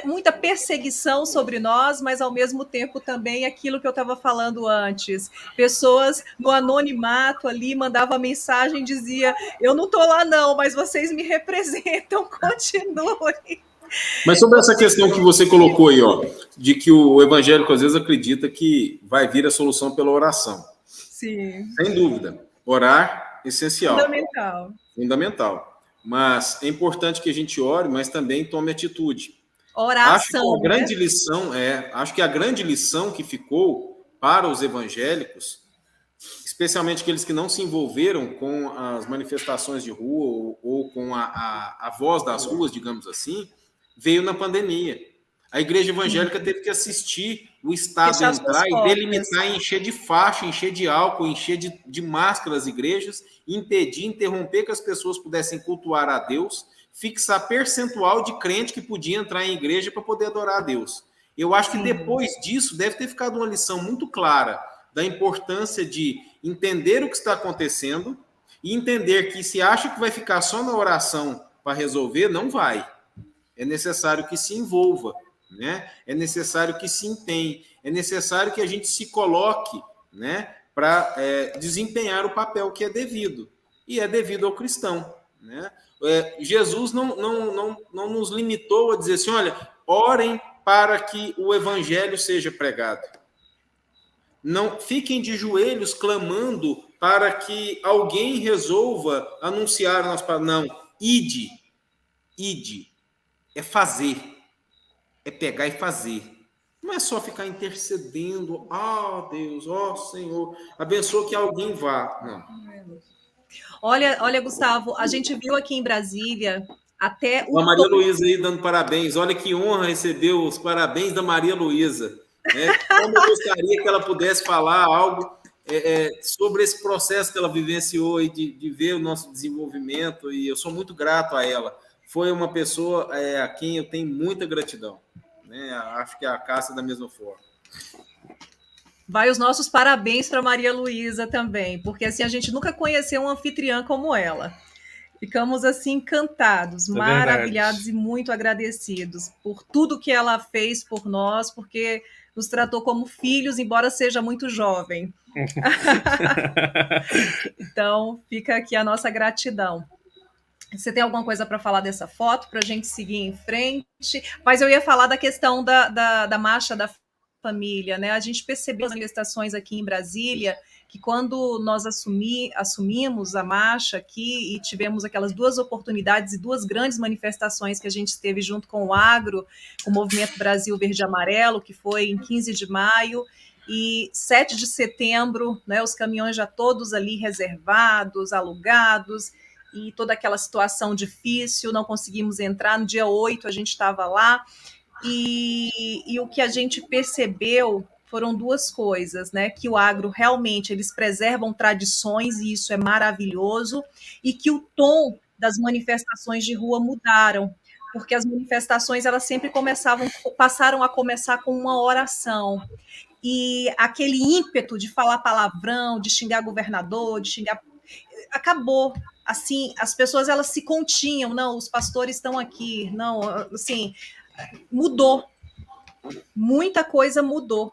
muita perseguição sobre nós, mas ao mesmo tempo também aquilo que eu estava falando antes. Pessoas no anonimato ali mandavam mensagem, dizia: eu não estou lá não, mas vocês me representam, continuem. Mas sobre essa questão que você colocou aí, ó, de que o evangélico às vezes acredita que vai vir a solução pela oração. Sim. Sem dúvida. Orar, essencial. Fundamental. Mas é importante que a gente ore, mas também tome atitude. Oração. Acho que a grande lição que ficou para os evangélicos, especialmente aqueles que não se envolveram com as manifestações de rua ou com a voz das ruas, digamos assim, veio na pandemia. A igreja evangélica teve que assistir o Estado Fechar entrar e suas delimitar, encher de faixa, encher de álcool, encher de máscara as igrejas, impedir, interromper que as pessoas pudessem cultuar a Deus, fixar percentual de crente que podia entrar em igreja para poder adorar a Deus. Eu acho que depois disso deve ter ficado uma lição muito clara da importância de entender o que está acontecendo e entender que se acha que vai ficar só na oração para resolver, não vai. É necessário que se envolva, né? É necessário que se empenhe, é necessário que a gente se coloque, né, para desempenhar o papel que é devido, e é devido ao cristão, né? Jesus não nos limitou a dizer assim, olha, orem para que o evangelho seja pregado. Não fiquem de joelhos clamando para que alguém resolva anunciar a nossa palavra. Não, ide, é fazer. É pegar e fazer. Não é só ficar intercedendo. Deus, Senhor, abençoa que alguém vá. Não. Olha, Gustavo, a gente viu aqui em Brasília até A Maria Luísa aí dando parabéns. Olha que honra receber os parabéns da Maria Luísa. Né? Como eu gostaria que ela pudesse falar algo sobre esse processo que ela vivenciou e de ver o nosso desenvolvimento. E eu sou muito grato a ela. Foi uma pessoa a quem eu tenho muita gratidão. Né? Acho que a Cássia da mesma forma. Vai os nossos parabéns para Maria Luísa também, porque assim a gente nunca conheceu uma anfitriã como ela. Ficamos assim encantados, maravilhados e muito agradecidos por tudo que ela fez por nós, porque nos tratou como filhos, embora seja muito jovem. Então, fica aqui a nossa gratidão. Você tem alguma coisa para falar dessa foto, para a gente seguir em frente? Mas eu ia falar da questão da marcha da família, né? A gente percebeu as manifestações aqui em Brasília, que quando nós assumimos a marcha aqui e tivemos aquelas duas oportunidades e duas grandes manifestações que a gente teve junto com o Agro, o Movimento Brasil Verde e Amarelo, que foi em 15 de maio, e 7 de setembro, né, os caminhões já todos ali reservados, alugados, e toda aquela situação difícil, não conseguimos entrar. No dia 8 a gente estava lá, e o que a gente percebeu foram duas coisas, né? Que o agro realmente eles preservam tradições, e isso é maravilhoso, e que o tom das manifestações de rua mudaram, porque as manifestações elas sempre passaram a começar com uma oração. E aquele ímpeto de falar palavrão, de xingar governador, de xingar, acabou. Assim, as pessoas elas se continham, não, os pastores estão aqui, não, assim, mudou, muita coisa mudou,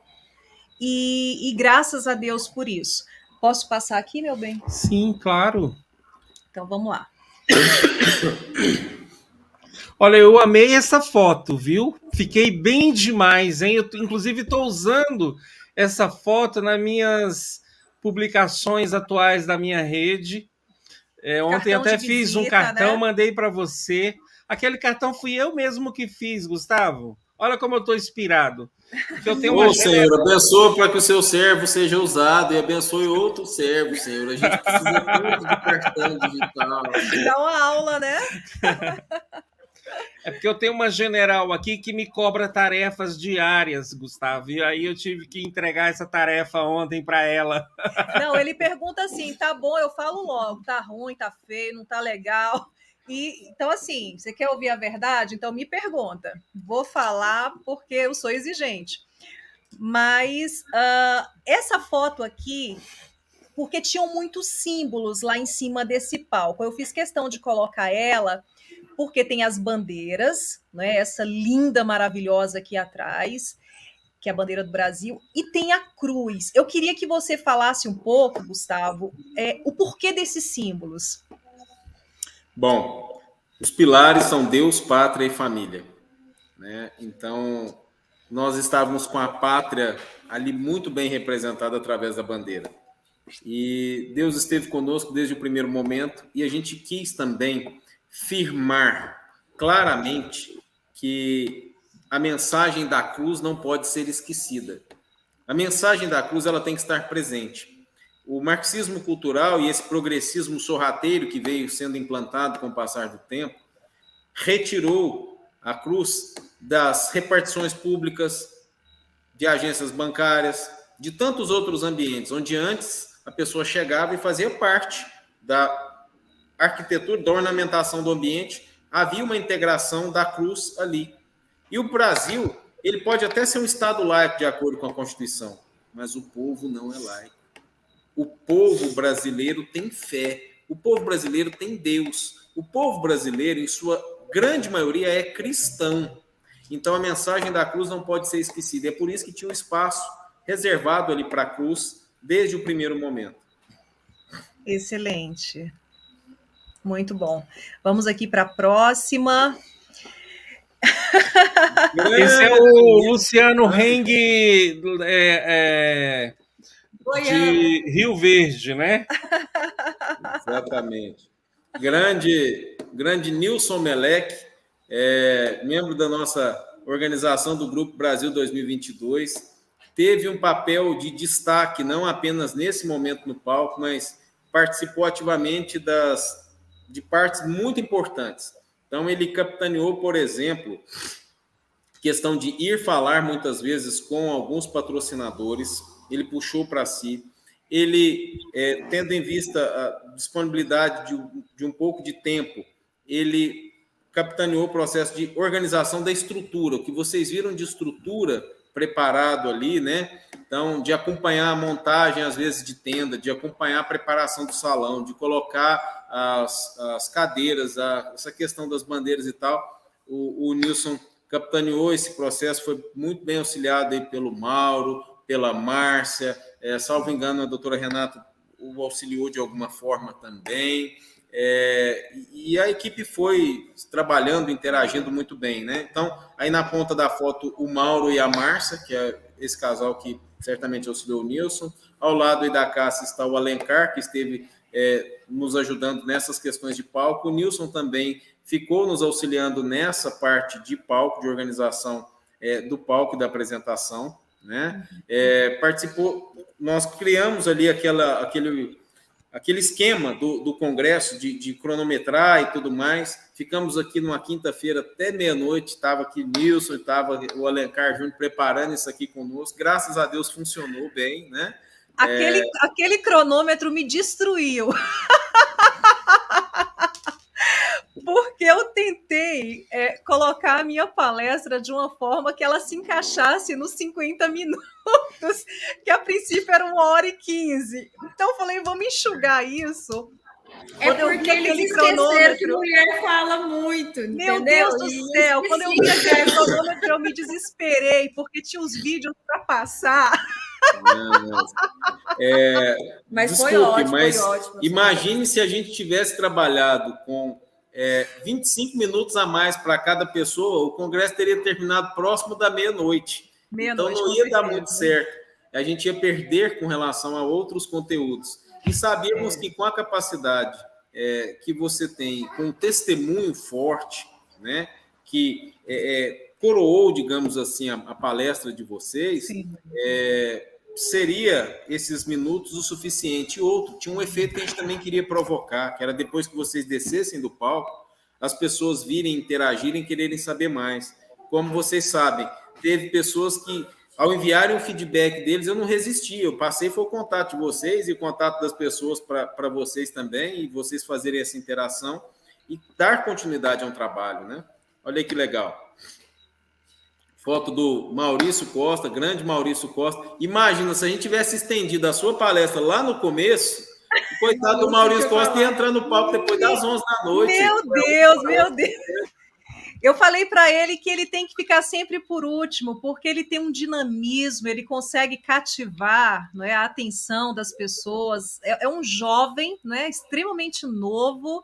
e graças a Deus por isso. Posso passar aqui, meu bem? Sim, claro. Então vamos lá. Olha, eu amei essa foto, viu? Fiquei bem demais, hein? Eu, inclusive, estou usando essa foto nas minhas publicações atuais da minha rede. Ontem até fiz um cartão, né? Mandei para você. Aquele cartão fui eu mesmo que fiz, Gustavo. Olha como eu estou inspirado. Porque eu tenho uma Senhor, abençoa para que o seu servo seja usado e abençoe outro servo, Senhor. A gente precisa muito de cartão digital. Dá uma aula, né? É porque eu tenho uma general aqui que me cobra tarefas diárias, Gustavo. E aí eu tive que entregar essa tarefa ontem para ela. Não, ele pergunta assim, tá bom, eu falo logo, tá ruim, tá feio, não tá legal. E, então, assim, você quer ouvir a verdade? Então me pergunta. Vou falar porque eu sou exigente. Mas essa foto aqui, porque tinham muitos símbolos lá em cima desse palco. Eu fiz questão de colocar ela porque tem as bandeiras, né? Essa linda, maravilhosa aqui atrás, que é a bandeira do Brasil, e tem a cruz. Eu queria que você falasse um pouco, Gustavo, o porquê desses símbolos. Bom, os pilares são Deus, pátria e família, né? Então, nós estávamos com a pátria ali muito bem representada através da bandeira. E Deus esteve conosco desde o primeiro momento, e a gente quis também firmar claramente que a mensagem da cruz não pode ser esquecida. A mensagem da cruz ela tem que estar presente. O marxismo cultural e esse progressismo sorrateiro que veio sendo implantado com o passar do tempo retirou a cruz das repartições públicas, de agências bancárias, de tantos outros ambientes, onde antes a pessoa chegava e fazia parte da arquitetura, da ornamentação do ambiente, havia uma integração da cruz ali. E o Brasil, ele pode até ser um Estado laico de acordo com a Constituição, mas o povo não é laico. O povo brasileiro tem fé, o povo brasileiro tem Deus, o povo brasileiro, em sua grande maioria, é cristão. Então, a mensagem da cruz não pode ser esquecida. É por isso que tinha um espaço reservado ali para a cruz desde o primeiro momento. Excelente. Muito bom. Vamos aqui para a próxima. Esse é o Luciano Heng de Rio Verde, né? Exatamente. Grande Nilson Melec, membro da nossa organização do Grupo Brasil 2022, teve um papel de destaque, não apenas nesse momento no palco, mas participou ativamente de partes muito importantes. Então, ele capitaneou, por exemplo, questão de ir falar muitas vezes com alguns patrocinadores, ele puxou para si, ele, tendo em vista a disponibilidade de um pouco de tempo, ele capitaneou o processo de organização da estrutura, o que vocês viram de estrutura preparado ali, né? Então, de acompanhar a montagem, às vezes, de tenda, de acompanhar a preparação do salão, de colocar as cadeiras, essa questão das bandeiras e tal. O Nilson capitaneou esse processo, foi muito bem auxiliado aí pelo Mauro, pela Márcia, salvo engano, a doutora Renata o auxiliou de alguma forma também, e a equipe foi trabalhando, interagindo muito bem, né? Então, aí na ponta da foto, o Mauro e a Márcia, que é esse casal que certamente auxiliou o Nilson. Ao lado aí da Cássia está o Alencar, que esteve nos ajudando nessas questões de palco. O Nilson também ficou nos auxiliando nessa parte de palco, de organização do palco e da apresentação, né? Participou, nós criamos ali aquele esquema do congresso de cronometrar e tudo mais. Ficamos aqui numa quinta-feira até meia-noite, estava aqui Nilson, estava o Alencar Júnior preparando isso aqui conosco. Graças a Deus funcionou bem, né? Aquele cronômetro me destruiu. Porque eu tentei colocar a minha palestra de uma forma que ela se encaixasse nos 50 minutos, que a princípio era 1h15. Então eu falei, vamos enxugar isso. Porque eles esqueceram que mulher fala muito, Meu entendeu? Deus do céu, quando eu vi aquele cronômetro eu me desesperei, porque tinha os vídeos para passar. Mas desculpe, foi ótimo, mas foi ótimo. Imagine se a gente tivesse trabalhado com 25 minutos a mais para cada pessoa, o congresso teria terminado próximo da meia-noite. Então não ia dar muito certo. A gente ia perder com relação a outros conteúdos. E sabíamos que com a capacidade que você tem, com um testemunho forte, né, que coroou, digamos assim, a palestra de vocês, seria esses minutos o suficiente. E outro, tinha um efeito que a gente também queria provocar, que era depois que vocês descessem do palco, as pessoas virem, interagirem, quererem saber mais. Como vocês sabem, teve pessoas que, ao enviarem o feedback deles, eu não resisti, eu passei, foi o contato de vocês e o contato das pessoas para vocês também, e vocês fazerem essa interação e dar continuidade a um trabalho, né? Olha aí que legal. Foto do Maurício Costa, grande Maurício Costa. Imagina, se a gente tivesse estendido a sua palestra lá no começo, o coitado do Maurício Costa ia entrar no palco depois das 11 da noite. Meu Deus. Eu falei para ele que ele tem que ficar sempre por último, porque ele tem um dinamismo, ele consegue cativar, não é, a atenção das pessoas. É um jovem, não é, extremamente novo,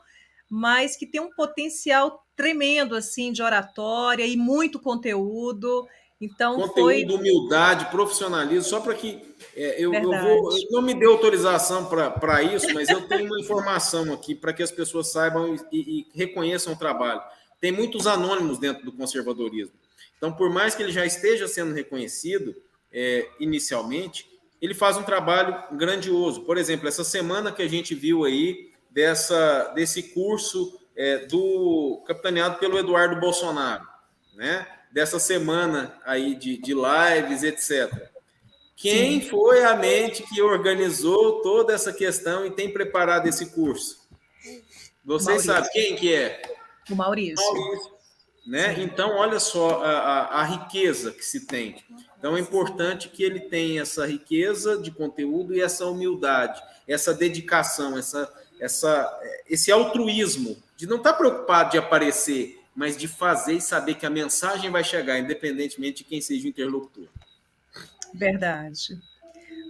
mas que tem um potencial tremendo assim de oratória e muito conteúdo. Então conteúdo, humildade, profissionalismo, só para que eu não me deu autorização para isso, mas eu tenho uma informação aqui para que as pessoas saibam e reconheçam o trabalho. Tem muitos anônimos dentro do conservadorismo. Então, por mais que ele já esteja sendo reconhecido inicialmente, ele faz um trabalho grandioso. Por exemplo, essa semana que a gente viu aí desse curso capitaneado pelo Eduardo Bolsonaro. né, dessa semana aí de lives, etc. Quem foi a mente que organizou toda essa questão e tem preparado esse curso? Vocês sabem quem que é? O Maurício. Né? Então, olha só a riqueza que se tem. Então, é importante que ele tenha essa riqueza de conteúdo e essa humildade, essa dedicação, esse altruísmo, de não estar preocupado de aparecer, mas de fazer e saber que a mensagem vai chegar, independentemente de quem seja o interlocutor. Verdade.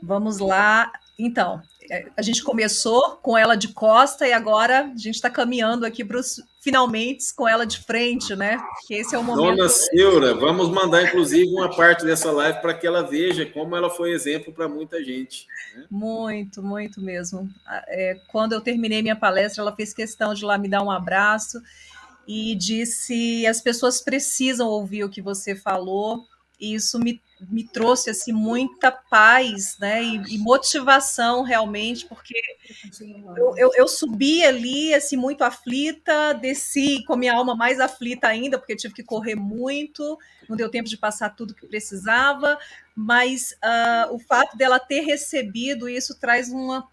Vamos lá. Então, a gente começou com ela de costa e agora a gente está caminhando aqui para os finalmente com ela de frente, né? Que esse é o momento. Dona Seura, vamos mandar inclusive uma parte dessa live para que ela veja como ela foi exemplo para muita gente. Né? Muito, muito mesmo. Quando eu terminei minha palestra, ela fez questão de lá me dar um abraço e disse: as pessoas precisam ouvir o que você falou, e isso me trouxe assim, muita paz, né, e motivação realmente, porque eu subi ali assim, muito aflita, desci com minha alma mais aflita ainda, porque tive que correr muito, não deu tempo de passar tudo que precisava, mas o fato dela ter recebido isso traz uma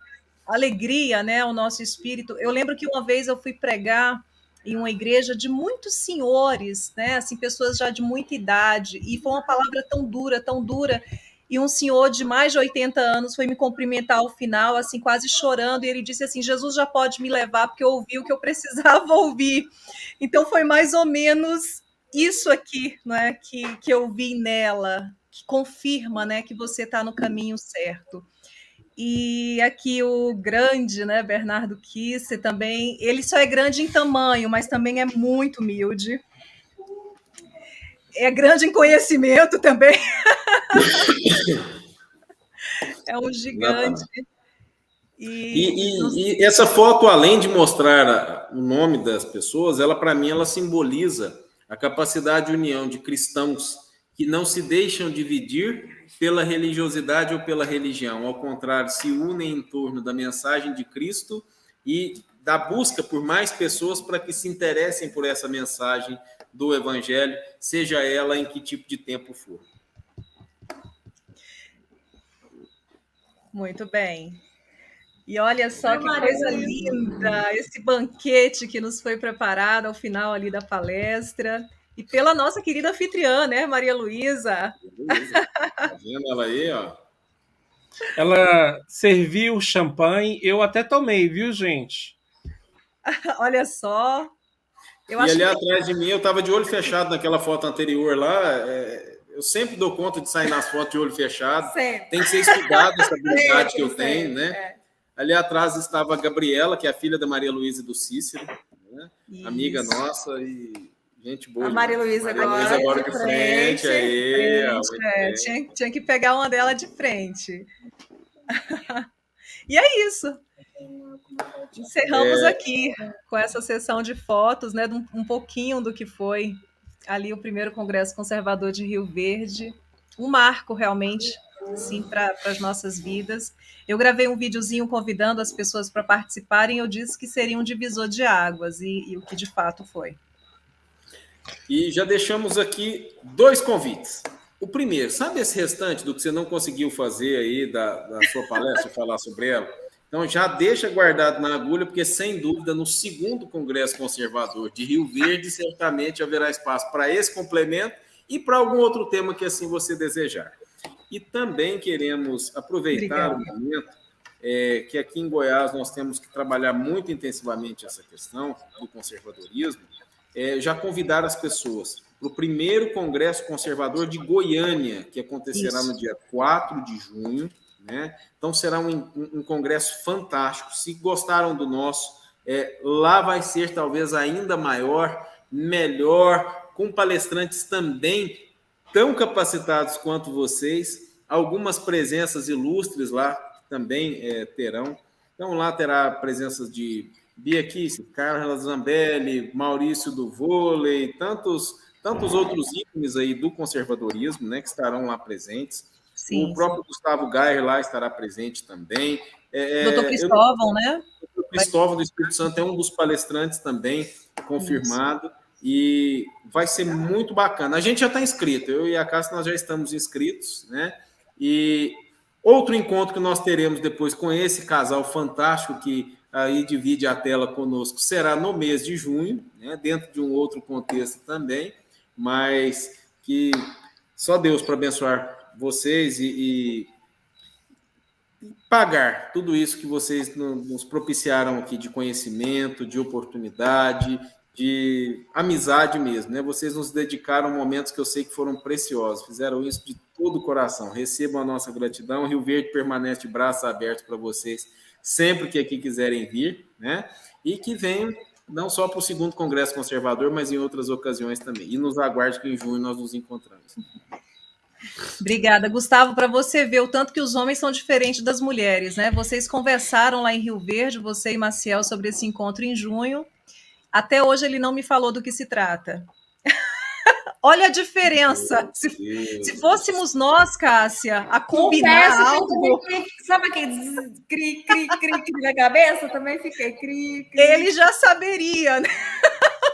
alegria, né, ao nosso espírito. Eu lembro que uma vez eu fui pregar em uma igreja de muitos senhores, né, assim, pessoas já de muita idade, e foi uma palavra tão dura, e um senhor de mais de 80 anos foi me cumprimentar ao final, assim, quase chorando, e ele disse assim: Jesus já pode me levar, porque eu ouvi o que eu precisava ouvir. Então foi mais ou menos isso aqui, né, que eu vi nela, que confirma, né, que você está no caminho certo. E aqui o grande, né, Bernardo Kisse também, ele só é grande em tamanho, mas também é muito humilde. É grande em conhecimento também. É um gigante. E essa foto, além de mostrar o nome das pessoas, ela, para mim, ela simboliza a capacidade de união de cristãos que não se deixam dividir pela religiosidade ou pela religião. Ao contrário, se unem em torno da mensagem de Cristo e da busca por mais pessoas para que se interessem por essa mensagem do Evangelho, seja ela em que tipo de tempo for. Muito bem. E olha só que coisa linda, esse banquete que nos foi preparado ao final ali da palestra. E pela nossa querida anfitriã, né, Maria Luísa? Tá vendo ela aí, ó? Ela serviu champanhe, eu até tomei, viu, gente? Olha só. Eu acho ali atrás de mim, eu estava de olho fechado naquela foto anterior lá. Eu sempre dou conta de sair nas fotos de olho fechado. Tem que ser estudado essa habilidade que eu tenho, né? Ali atrás estava a Gabriela, que é a filha da Maria Luísa e do Cícero, né? Amiga nossa e gente boa. A Maria Luísa agora de frente. Aí, tinha que pegar uma dela de frente. E é isso. Encerramos aqui com essa sessão de fotos, né, um pouquinho do que foi ali o primeiro Congresso Conservador de Rio Verde. Um marco, realmente, sim, para as nossas vidas. Eu gravei um videozinho convidando as pessoas para participarem, eu disse que seria um divisor de águas, e o que de fato foi. E já deixamos aqui 2 convites. O primeiro, sabe esse restante do que você não conseguiu fazer aí da sua palestra, falar sobre ela? Então já deixa guardado na agulha, porque sem dúvida no segundo Congresso Conservador de Rio Verde, certamente haverá espaço para esse complemento e para algum outro tema que assim você desejar. E também queremos aproveitar o momento que aqui em Goiás nós temos que trabalhar muito intensivamente essa questão do conservadorismo, já convidar as pessoas para o primeiro Congresso Conservador de Goiânia, que acontecerá no dia 4 de junho. Né? Então será um congresso fantástico. Se gostaram do nosso, lá vai ser talvez ainda maior, melhor, com palestrantes também tão capacitados quanto vocês, algumas presenças ilustres lá também terão. Então lá terá presenças de Bia Kiss, Carla Zambelli, Maurício do vôlei, tantos outros ícones aí do conservadorismo, né, que estarão lá presentes. Sim, o próprio Gustavo Gayer lá estará presente também. Doutor Cristóvão, né? O Cristóvão do Espírito Santo é um dos palestrantes também confirmado. Isso. e vai ser muito bacana. A gente já está inscrito, eu e a Cássia nós já estamos inscritos, né? E outro encontro que nós teremos depois com esse casal fantástico que aí divide a tela conosco será no mês de junho, né? Dentro de um outro contexto também, mas que só Deus para abençoar vocês e pagar tudo isso que vocês nos propiciaram aqui de conhecimento, de oportunidade, de amizade mesmo, né? Vocês nos dedicaram momentos que eu sei que foram preciosos, fizeram isso de todo o coração. Recebam a nossa gratidão. Rio Verde permanece de braços abertos para vocês sempre que aqui quiserem vir, né? E que venham não só para o segundo Congresso Conservador, mas em outras ocasiões também. E nos aguarde que em junho nós nos encontramos. Obrigada, Gustavo, para você ver o tanto que os homens são diferentes das mulheres, né? Vocês conversaram lá em Rio Verde, você e Maciel, sobre esse encontro em junho. Até hoje ele não me falou do que se trata. Olha a diferença. Se fôssemos nós, Cássia, a combinar algo... Sabe aquele cri, cri, cri, cri na cabeça? Também fiquei cri, cri. Ele já saberia, né?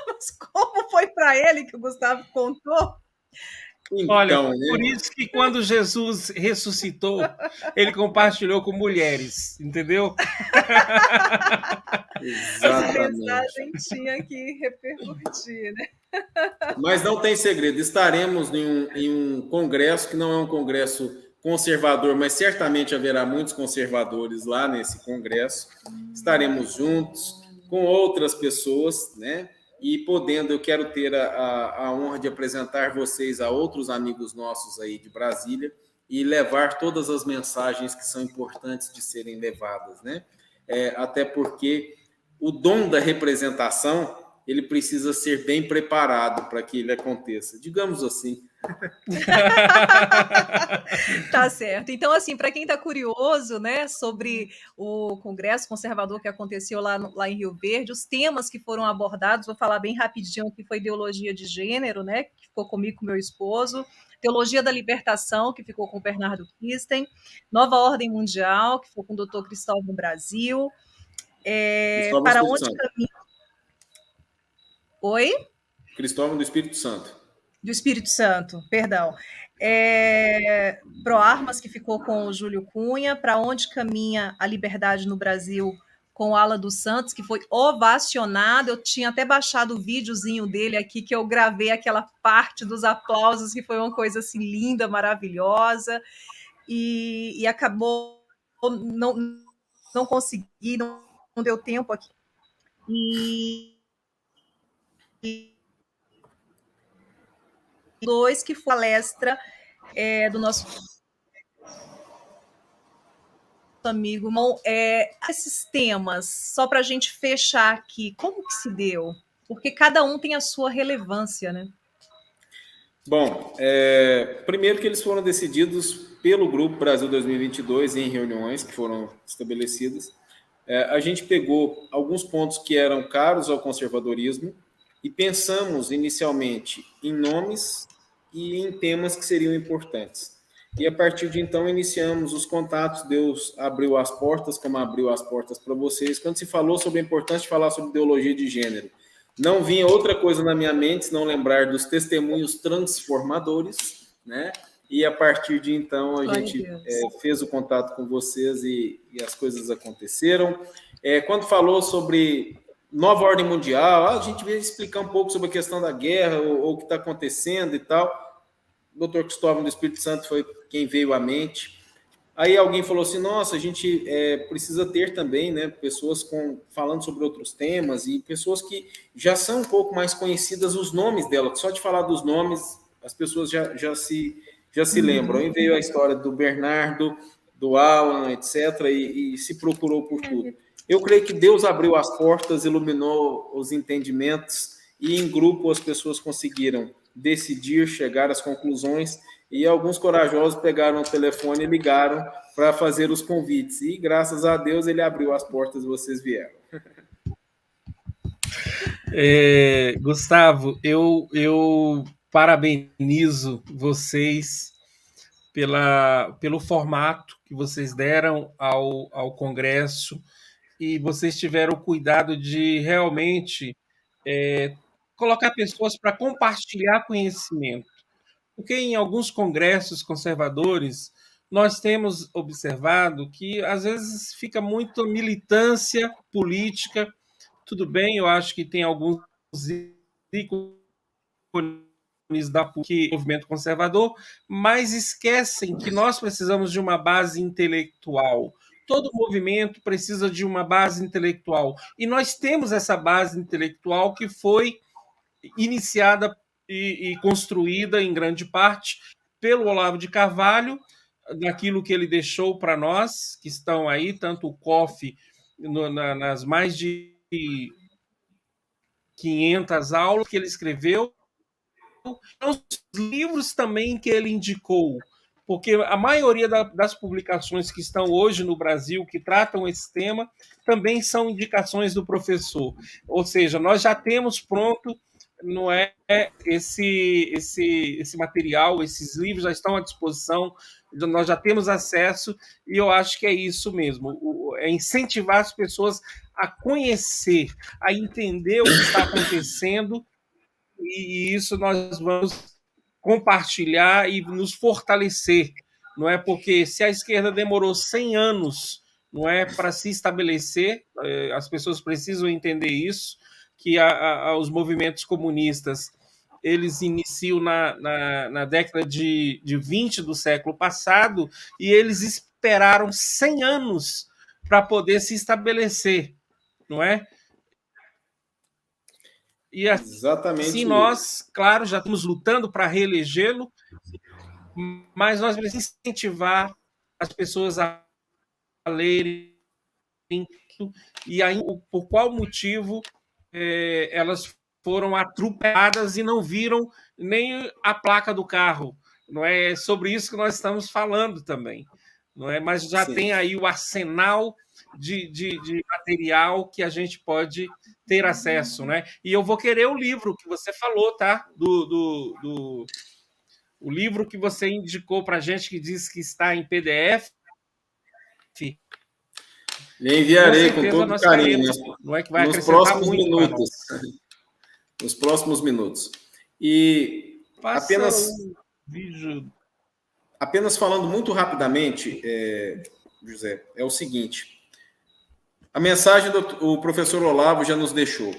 Mas como foi para ele que o Gustavo contou? Então, olha, por isso que quando Jesus ressuscitou, ele compartilhou com mulheres, entendeu? Exatamente. Essa mensagem tinha que repercutir, né? Mas não tem segredo, estaremos em um congresso que não é um congresso conservador, mas certamente haverá muitos conservadores lá nesse congresso. Estaremos juntos com outras pessoas, né? E podendo, eu quero ter a honra de apresentar vocês a outros amigos nossos aí de Brasília e levar todas as mensagens que são importantes de serem levadas, né? Até porque o dom da representação, ele precisa ser bem preparado para que ele aconteça, digamos assim. Tá certo. Então, assim, para quem está curioso, né, sobre o Congresso Conservador que aconteceu lá em Rio Verde, os temas que foram abordados, vou falar bem rapidinho, que foi ideologia de gênero, né, que ficou comigo, com meu esposo, teologia da libertação, que ficou com o Bernardo Kirsten, nova ordem mundial, que ficou com o Dr. Cristóvão Brasil, para onde caminha... Oi? Cristóvão do Espírito Santo. Do Espírito Santo, perdão. Proarmas, que ficou com o Júlio Cunha, para onde caminha a liberdade no Brasil, com o Alan dos Santos, que foi ovacionado. Eu tinha até baixado o videozinho dele aqui, que eu gravei aquela parte dos aplausos, que foi uma coisa assim linda, maravilhosa, e acabou, não consegui, não deu tempo aqui. Dois, que foi a palestra do nosso amigo. Esses temas, só para a gente fechar aqui, como que se deu? Porque cada um tem a sua relevância, né? Bom, primeiro que eles foram decididos pelo Grupo Brasil 2022 em reuniões que foram estabelecidas. A gente pegou alguns pontos que eram caros ao conservadorismo e pensamos inicialmente em nomes e em temas que seriam importantes. E a partir de então iniciamos os contatos, Deus abriu as portas, como abriu as portas para vocês. Quando se falou sobre a importância de falar sobre ideologia de gênero, não vinha outra coisa na minha mente, senão lembrar dos testemunhos transformadores, né? E a partir de então a gente fez o contato com vocês e as coisas aconteceram. Quando falou sobre nova ordem mundial, a gente veio explicar um pouco sobre a questão da guerra, ou o que está acontecendo e tal. O Dr. Cristóvão do Espírito Santo foi quem veio à mente. Aí alguém falou assim, nossa, a gente precisa ter também, né, pessoas falando sobre outros temas e pessoas que já são um pouco mais conhecidas, os nomes dela. Só de falar dos nomes, as pessoas já se lembram. Aí veio a história do Bernardo, do Alan, etc., e se procurou por tudo. Eu creio que Deus abriu as portas, iluminou os entendimentos e em grupo as pessoas conseguiram decidir, chegar às conclusões e alguns corajosos pegaram o telefone e ligaram para fazer os convites. E graças a Deus ele abriu as portas e vocês vieram. Gustavo, eu parabenizo vocês pelo formato que vocês deram ao Congresso e vocês tiveram o cuidado de realmente colocar pessoas para compartilhar conhecimento. Porque em alguns congressos conservadores, nós temos observado que, às vezes, fica muito militância política. Tudo bem, eu acho que tem alguns ícones da PUC, movimento conservador, mas esquecem que nós precisamos de uma base intelectual. Todo movimento precisa de uma base intelectual. E nós temos essa base intelectual que foi iniciada e construída, em grande parte, pelo Olavo de Carvalho, daquilo que ele deixou para nós, que estão aí, tanto o COF, nas mais de 500 aulas que ele escreveu, os livros também que ele indicou, porque a maioria das publicações que estão hoje no Brasil, que tratam esse tema, também são indicações do professor. Ou seja, nós já temos pronto, não é, esse material, esses livros já estão à disposição, nós já temos acesso, e eu acho que é isso mesmo, é incentivar as pessoas a conhecer, a entender o que está acontecendo, e isso nós vamos compartilhar e nos fortalecer, não é? Porque se a esquerda demorou 100 anos, não é, para se estabelecer, as pessoas precisam entender isso, que os movimentos comunistas eles iniciam na década de 20 do século passado e eles esperaram 100 anos para poder se estabelecer, não é? E assim Exatamente nós, claro, já estamos lutando para reelegê-lo, mas nós precisamos incentivar as pessoas a lerem, e aí por qual motivo elas foram atropeladas e não viram nem a placa do carro. Não é sobre isso que nós estamos falando também, não é? Mas já Sim. tem aí o arsenal de material que a gente pode ter acesso, né? E eu vou querer o livro que você falou, tá? O livro que você indicou para a gente, que diz que está em PDF. Lhe enviarei com certeza todo nós carinho, faremos, não é que vai nos acrescentar próximos muito para minutos. nós. Nos próximos minutos. E Passa apenas, o vídeo. apenas falando muito rapidamente, José, é o seguinte: a mensagem do professor Olavo já nos deixou.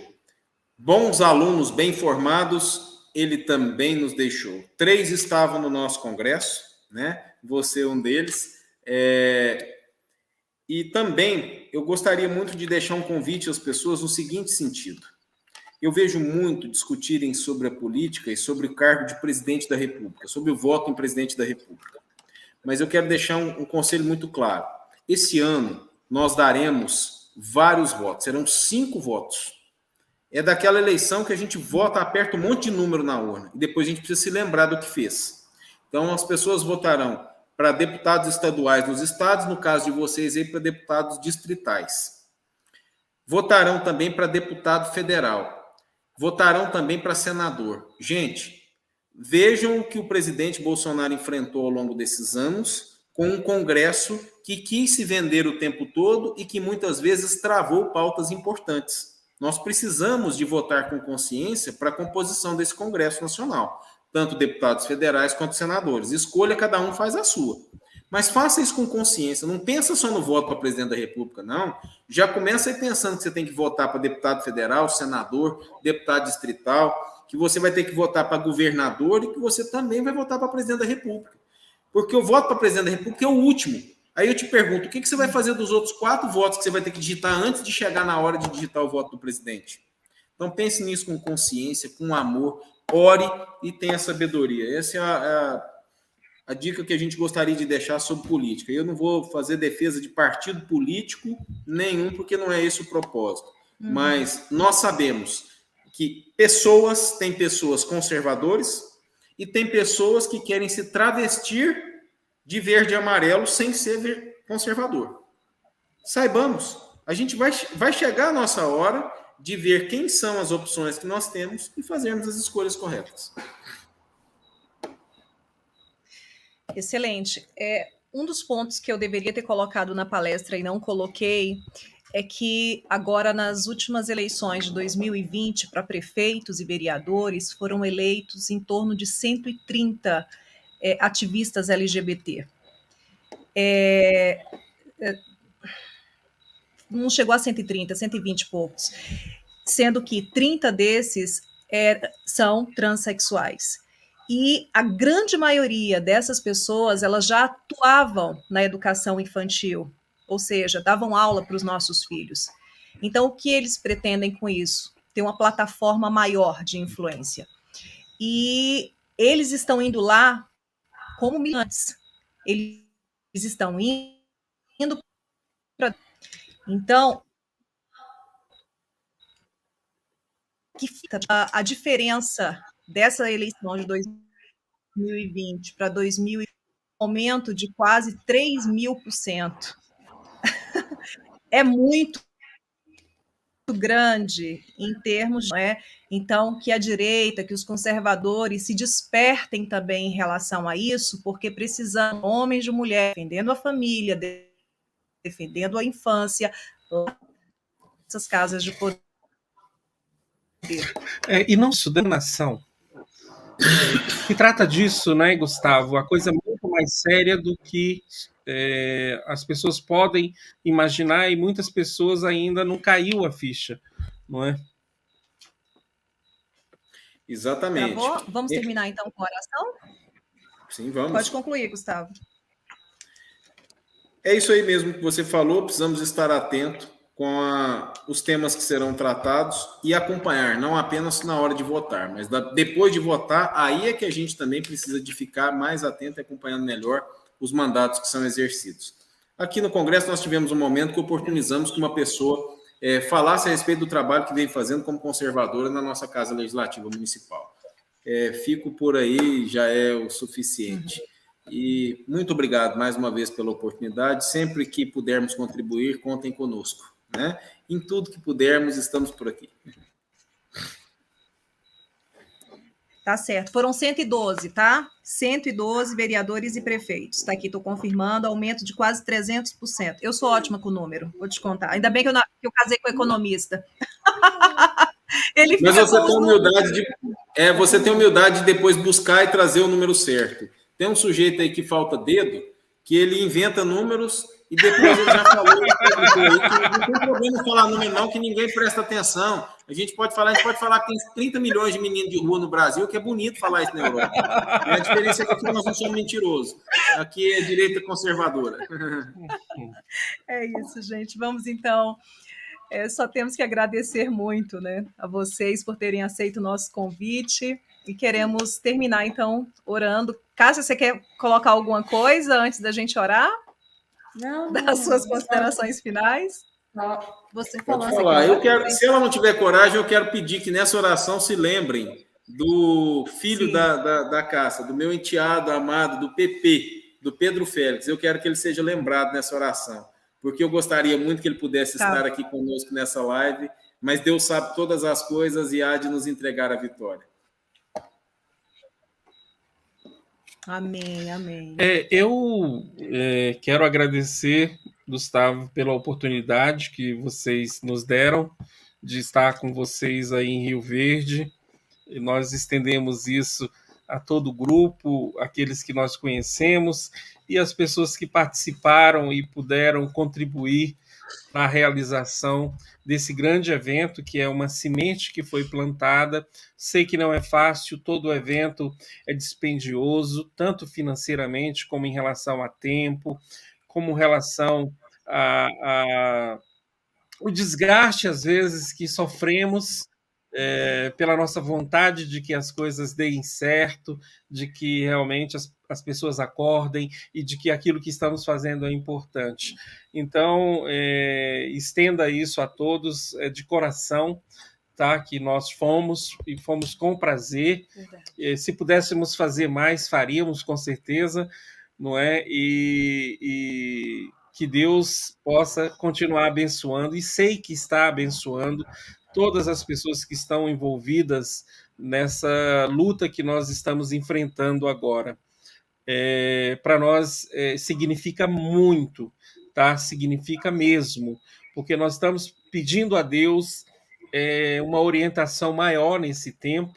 Bons alunos bem formados, ele também nos deixou. 3 estavam no nosso congresso, né? Você um deles. E também eu gostaria muito de deixar um convite às pessoas no seguinte sentido. Eu vejo muito discutirem sobre a política e sobre o cargo de presidente da República, sobre o voto em presidente da República. Mas eu quero deixar um conselho muito claro. Esse ano, nós daremos vários votos, serão 5 votos. É daquela eleição que a gente vota, aperta um monte de número na urna, e depois a gente precisa se lembrar do que fez. Então, as pessoas votarão para deputados estaduais nos estados, no caso de vocês aí, para deputados distritais. Votarão também para deputado federal. Votarão também para senador. Gente, vejam o que o presidente Bolsonaro enfrentou ao longo desses anos com um Congresso que quis se vender o tempo todo e que muitas vezes travou pautas importantes. Nós precisamos de votar com consciência para a composição desse Congresso Nacional, tanto deputados federais quanto senadores. Escolha, cada um faz a sua. Mas faça isso com consciência. Não pensa só no voto para presidente da República, não. Já começa aí pensando que você tem que votar para deputado federal, senador, deputado distrital, que você vai ter que votar para governador e que você também vai votar para presidente da República. Porque o voto para presidente da República é o último. Aí eu te pergunto, o que você vai fazer dos outros 4 votos que você vai ter que digitar antes de chegar na hora de digitar o voto do presidente? Então pense nisso com consciência, com amor, ore e tenha sabedoria. Essa é a dica que a gente gostaria de deixar sobre política. Eu não vou fazer defesa de partido político nenhum, porque não é esse o propósito. Mas nós sabemos que tem pessoas conservadores e tem pessoas que querem se travestir de verde e amarelo sem ser conservador. Saibamos, a gente vai chegar a nossa hora de ver quem são as opções que nós temos e fazermos as escolhas corretas. Excelente. Um dos pontos que eu deveria ter colocado na palestra e não coloquei é que agora, nas últimas eleições de 2020, para prefeitos e vereadores, foram eleitos em torno de 130 ativistas LGBT. Não chegou a 130, 120 e poucos, sendo que 30 desses são transexuais. E a grande maioria dessas pessoas, elas já atuavam na educação infantil, ou seja, davam aula para os nossos filhos. Então, o que eles pretendem com isso? Ter uma plataforma maior de influência. E eles estão indo lá como militantes. Eles estão indo para... Então, que fica a diferença dessa eleição de 2020 para 2020, um aumento de quase 3.000%. É muito grande em termos, então, que a direita, que os conservadores se despertem também em relação a isso, porque precisamos de homens e de mulheres defendendo a família, defendendo a infância, essas casas de poder. E não isso da nação. Se trata disso, né, Gustavo? A coisa é muito mais séria do que as pessoas podem imaginar, e muitas pessoas ainda não caiu a ficha, não é? Exatamente. Vamos terminar então com a oração? Sim, vamos. Pode concluir, Gustavo. É isso aí mesmo que você falou, precisamos estar atento com os temas que serão tratados e acompanhar, não apenas na hora de votar, mas depois de votar, aí é que a gente também precisa de ficar mais atento e acompanhando melhor os mandatos que são exercidos. Aqui no Congresso nós tivemos um momento que oportunizamos que uma pessoa falasse a respeito do trabalho que vem fazendo como conservadora na nossa Casa Legislativa Municipal. Fico por aí, já é o suficiente. E muito obrigado mais uma vez pela oportunidade. Sempre que pudermos contribuir, contem conosco, né? Em tudo que pudermos, estamos por aqui. Tá certo. Foram 112, tá? 112 vereadores e prefeitos. Tá aqui, estou confirmando, aumento de quase 300%. Eu sou ótima com o número, vou te contar. Ainda bem que eu casei com o economista. Mas você tem humildade de depois buscar e trazer o número certo. Tem um sujeito aí que falta dedo, que ele inventa números e depois ele já falou que não tem problema falar número não, que ninguém presta atenção. A gente pode falar que tem 30 milhões de meninos de rua no Brasil, que é bonito falar isso na Europa. E a diferença é que aqui nós não somos mentirosos. Aqui é direita conservadora. É isso, gente. Vamos então... só temos que agradecer muito, né, a vocês por terem aceito o nosso convite e queremos terminar, então, orando. Cássia, você quer colocar alguma coisa antes da gente orar? Não. Das suas considerações finais? Você pode falar. Se ela não tiver coragem, eu quero pedir que nessa oração se lembrem do filho da Cássia, do meu enteado amado, do PP, do Pedro Félix. Eu quero que ele seja lembrado nessa oração, porque eu gostaria muito que ele pudesse estar aqui conosco nessa live, mas Deus sabe todas as coisas e há de nos entregar a vitória. Amém, amém. Eu quero agradecer, Gustavo, pela oportunidade que vocês nos deram de estar com vocês aí em Rio Verde. E nós estendemos isso a todo o grupo, aqueles que nós conhecemos e as pessoas que participaram e puderam contribuir para a realização desse grande evento, que é uma semente que foi plantada. Sei que não é fácil, todo o evento é dispendioso, tanto financeiramente, como em relação a tempo, como em relação o desgaste, às vezes, que sofremos pela nossa vontade de que as coisas deem certo, de que realmente as pessoas acordem e de que aquilo que estamos fazendo é importante. Então, estenda isso a todos de coração, tá? Que nós fomos com prazer. Se pudéssemos fazer mais, faríamos com certeza, não é? E que Deus possa continuar abençoando, e sei que está abençoando todas as pessoas que estão envolvidas nessa luta que nós estamos enfrentando agora. Para nós significa muito tá? Significa mesmo, porque nós estamos pedindo a Deus uma orientação maior nesse tempo,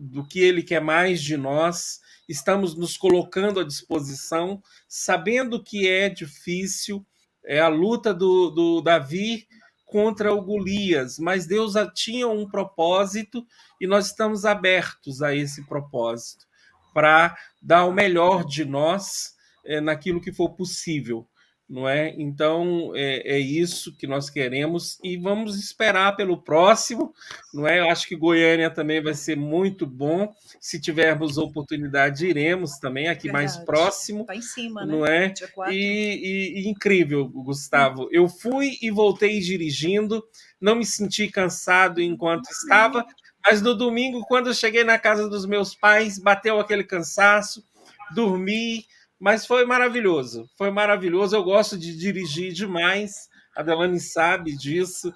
do que Ele quer mais de nós. Estamos nos colocando à disposição, sabendo que é difícil, é a luta do Davi contra o Golias, mas Deus tinha um propósito e nós estamos abertos a esse propósito para dar o melhor de nós naquilo que for possível, não é? Então é isso que nós queremos e vamos esperar pelo próximo, não é? Eu acho que Goiânia também vai ser muito bom. Se tivermos oportunidade, iremos também aqui mais próximo. Tá em cima, não né? é? E incrível, Gustavo. Eu fui e voltei dirigindo, não me senti cansado enquanto estava, mas no domingo, quando eu cheguei na casa dos meus pais, bateu aquele cansaço, dormi, mas foi maravilhoso. Foi maravilhoso. Eu gosto de dirigir demais. A Delaney sabe disso,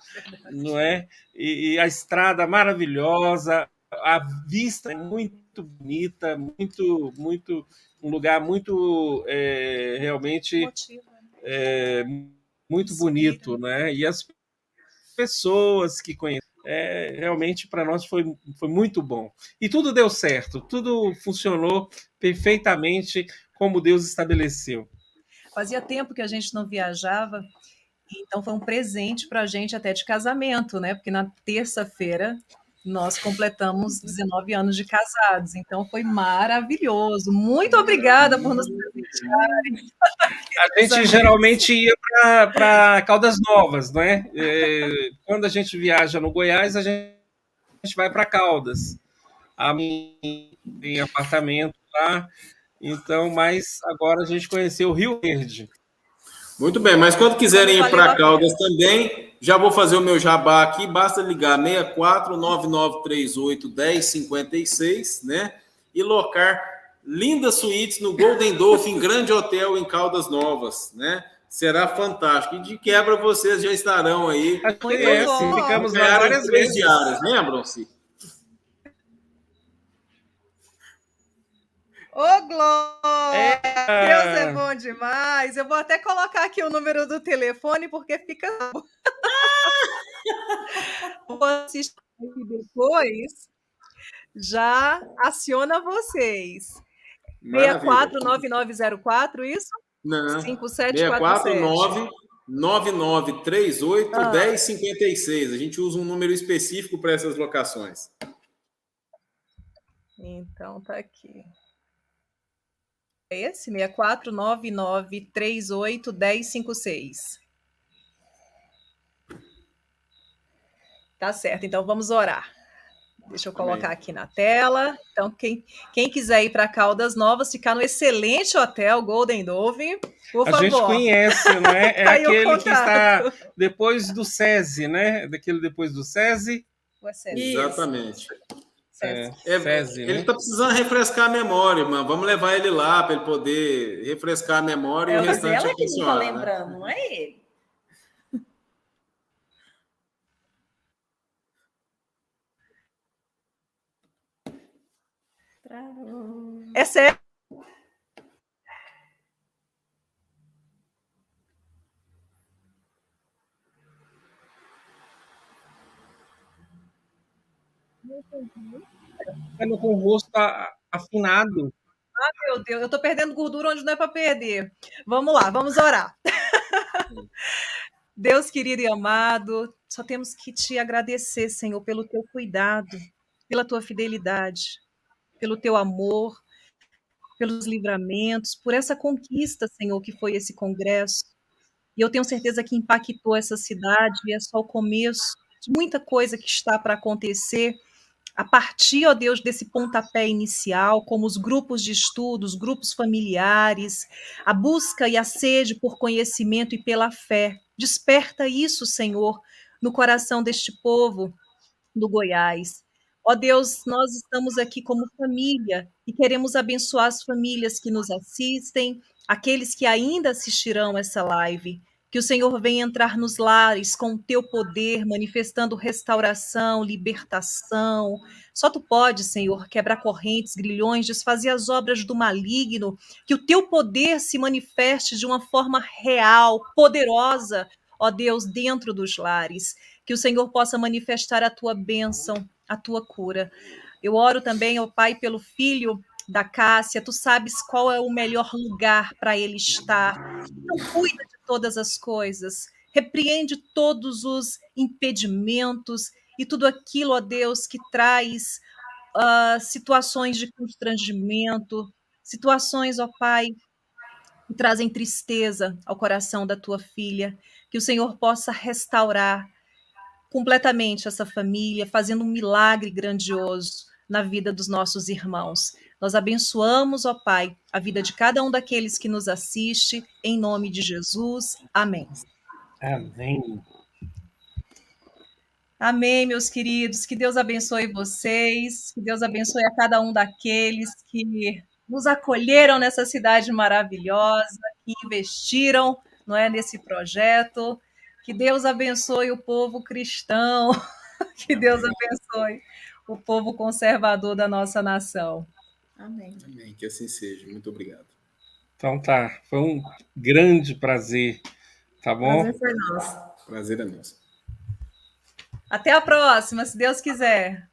não é? E a estrada maravilhosa, a vista é muito bonita, muito um lugar muito realmente muito bonito, né? E as pessoas que conhecem, realmente para nós foi muito bom. E tudo deu certo, tudo funcionou perfeitamente como Deus estabeleceu. Fazia tempo que a gente não viajava, então foi um presente para a gente até de casamento, né? Porque na terça-feira nós completamos 19 anos de casados, então foi maravilhoso. Muito obrigada por nos presentearem. A gente geralmente ia para Caldas Novas, não é? Quando a gente viaja no Goiás, a gente vai para Caldas. A minha tem apartamento lá, então, mas agora a gente conheceu o Rio Verde. Muito bem, mas quando quiserem ir para Caldas também, já vou fazer o meu jabá aqui, basta ligar 64-9938-1056, né? E locar lindas suítes no Golden Dolphin Grande Hotel em Caldas Novas, né? Será fantástico. E de quebra vocês já estarão aí. Ficamos lá várias vezes. Diárias, lembram-se? Ô, Glória! Deus é bom demais. Eu vou até colocar aqui o número do telefone, porque fica... Vou assistir depois, já aciona vocês. 64-9904, isso? Não. 5747. 649-9938-1056. A gente usa um número específico para essas locações. Então, tá aqui. É esse? 64-9938-1056. Tá certo, então vamos orar. Deixa eu colocar aqui na tela. Então, quem quiser ir para Caldas Novas, ficar no excelente hotel Golden Dove, por favor. A gente conhece, não é? É aquele que está depois do SESI, né? Daquele depois do SESI. Exatamente. SESI, ele está precisando refrescar a memória, mano. Vamos levar ele lá para ele poder refrescar a memória e o restante ela que não está lembrando, né? Não é ele. É sério. Com o rosto afinado. Ah, meu Deus, eu estou perdendo gordura onde não é para perder. Vamos lá, vamos orar. Deus querido e amado, só temos que te agradecer, Senhor, pelo teu cuidado, pela tua fidelidade, pelo teu amor, pelos livramentos, por essa conquista, Senhor, que foi esse congresso. E eu tenho certeza que impactou essa cidade e é só o começo de muita coisa que está para acontecer a partir, ó Deus, desse pontapé inicial, como os grupos de estudos, grupos familiares, a busca e a sede por conhecimento e pela fé. Desperta isso, Senhor, no coração deste povo do Goiás. Ó Deus, nós estamos aqui como família e queremos abençoar as famílias que nos assistem, aqueles que ainda assistirão essa live. Que o Senhor venha entrar nos lares com o teu poder, manifestando restauração, libertação. Só tu pode, Senhor, quebrar correntes, grilhões, desfazer as obras do maligno. Que o teu poder se manifeste de uma forma real, poderosa, ó Deus, dentro dos lares. Que o Senhor possa manifestar a tua bênção, a tua cura. Eu oro também, ó Pai, pelo filho da Cássia. Tu sabes qual é o melhor lugar para ele estar. Então, cuida de todas as coisas. Repreende todos os impedimentos e tudo aquilo, ó Deus, que traz situações de constrangimento, situações, ó Pai, que trazem tristeza ao coração da tua filha. Que o Senhor possa restaurar completamente essa família, fazendo um milagre grandioso na vida dos nossos irmãos. Nós abençoamos, ó Pai, a vida de cada um daqueles que nos assiste, em nome de Jesus. Amém. Amém. Amém, meus queridos. Que Deus abençoe vocês, que Deus abençoe a cada um daqueles que nos acolheram nessa cidade maravilhosa, que investiram, não é, nesse projeto. Que Deus abençoe o povo cristão, que Deus abençoe o povo conservador da nossa nação. Amém. Amém. Que assim seja. Muito obrigado. Então tá, foi um grande prazer, tá bom? Prazer foi nosso. Prazer é nosso. Até a próxima, se Deus quiser.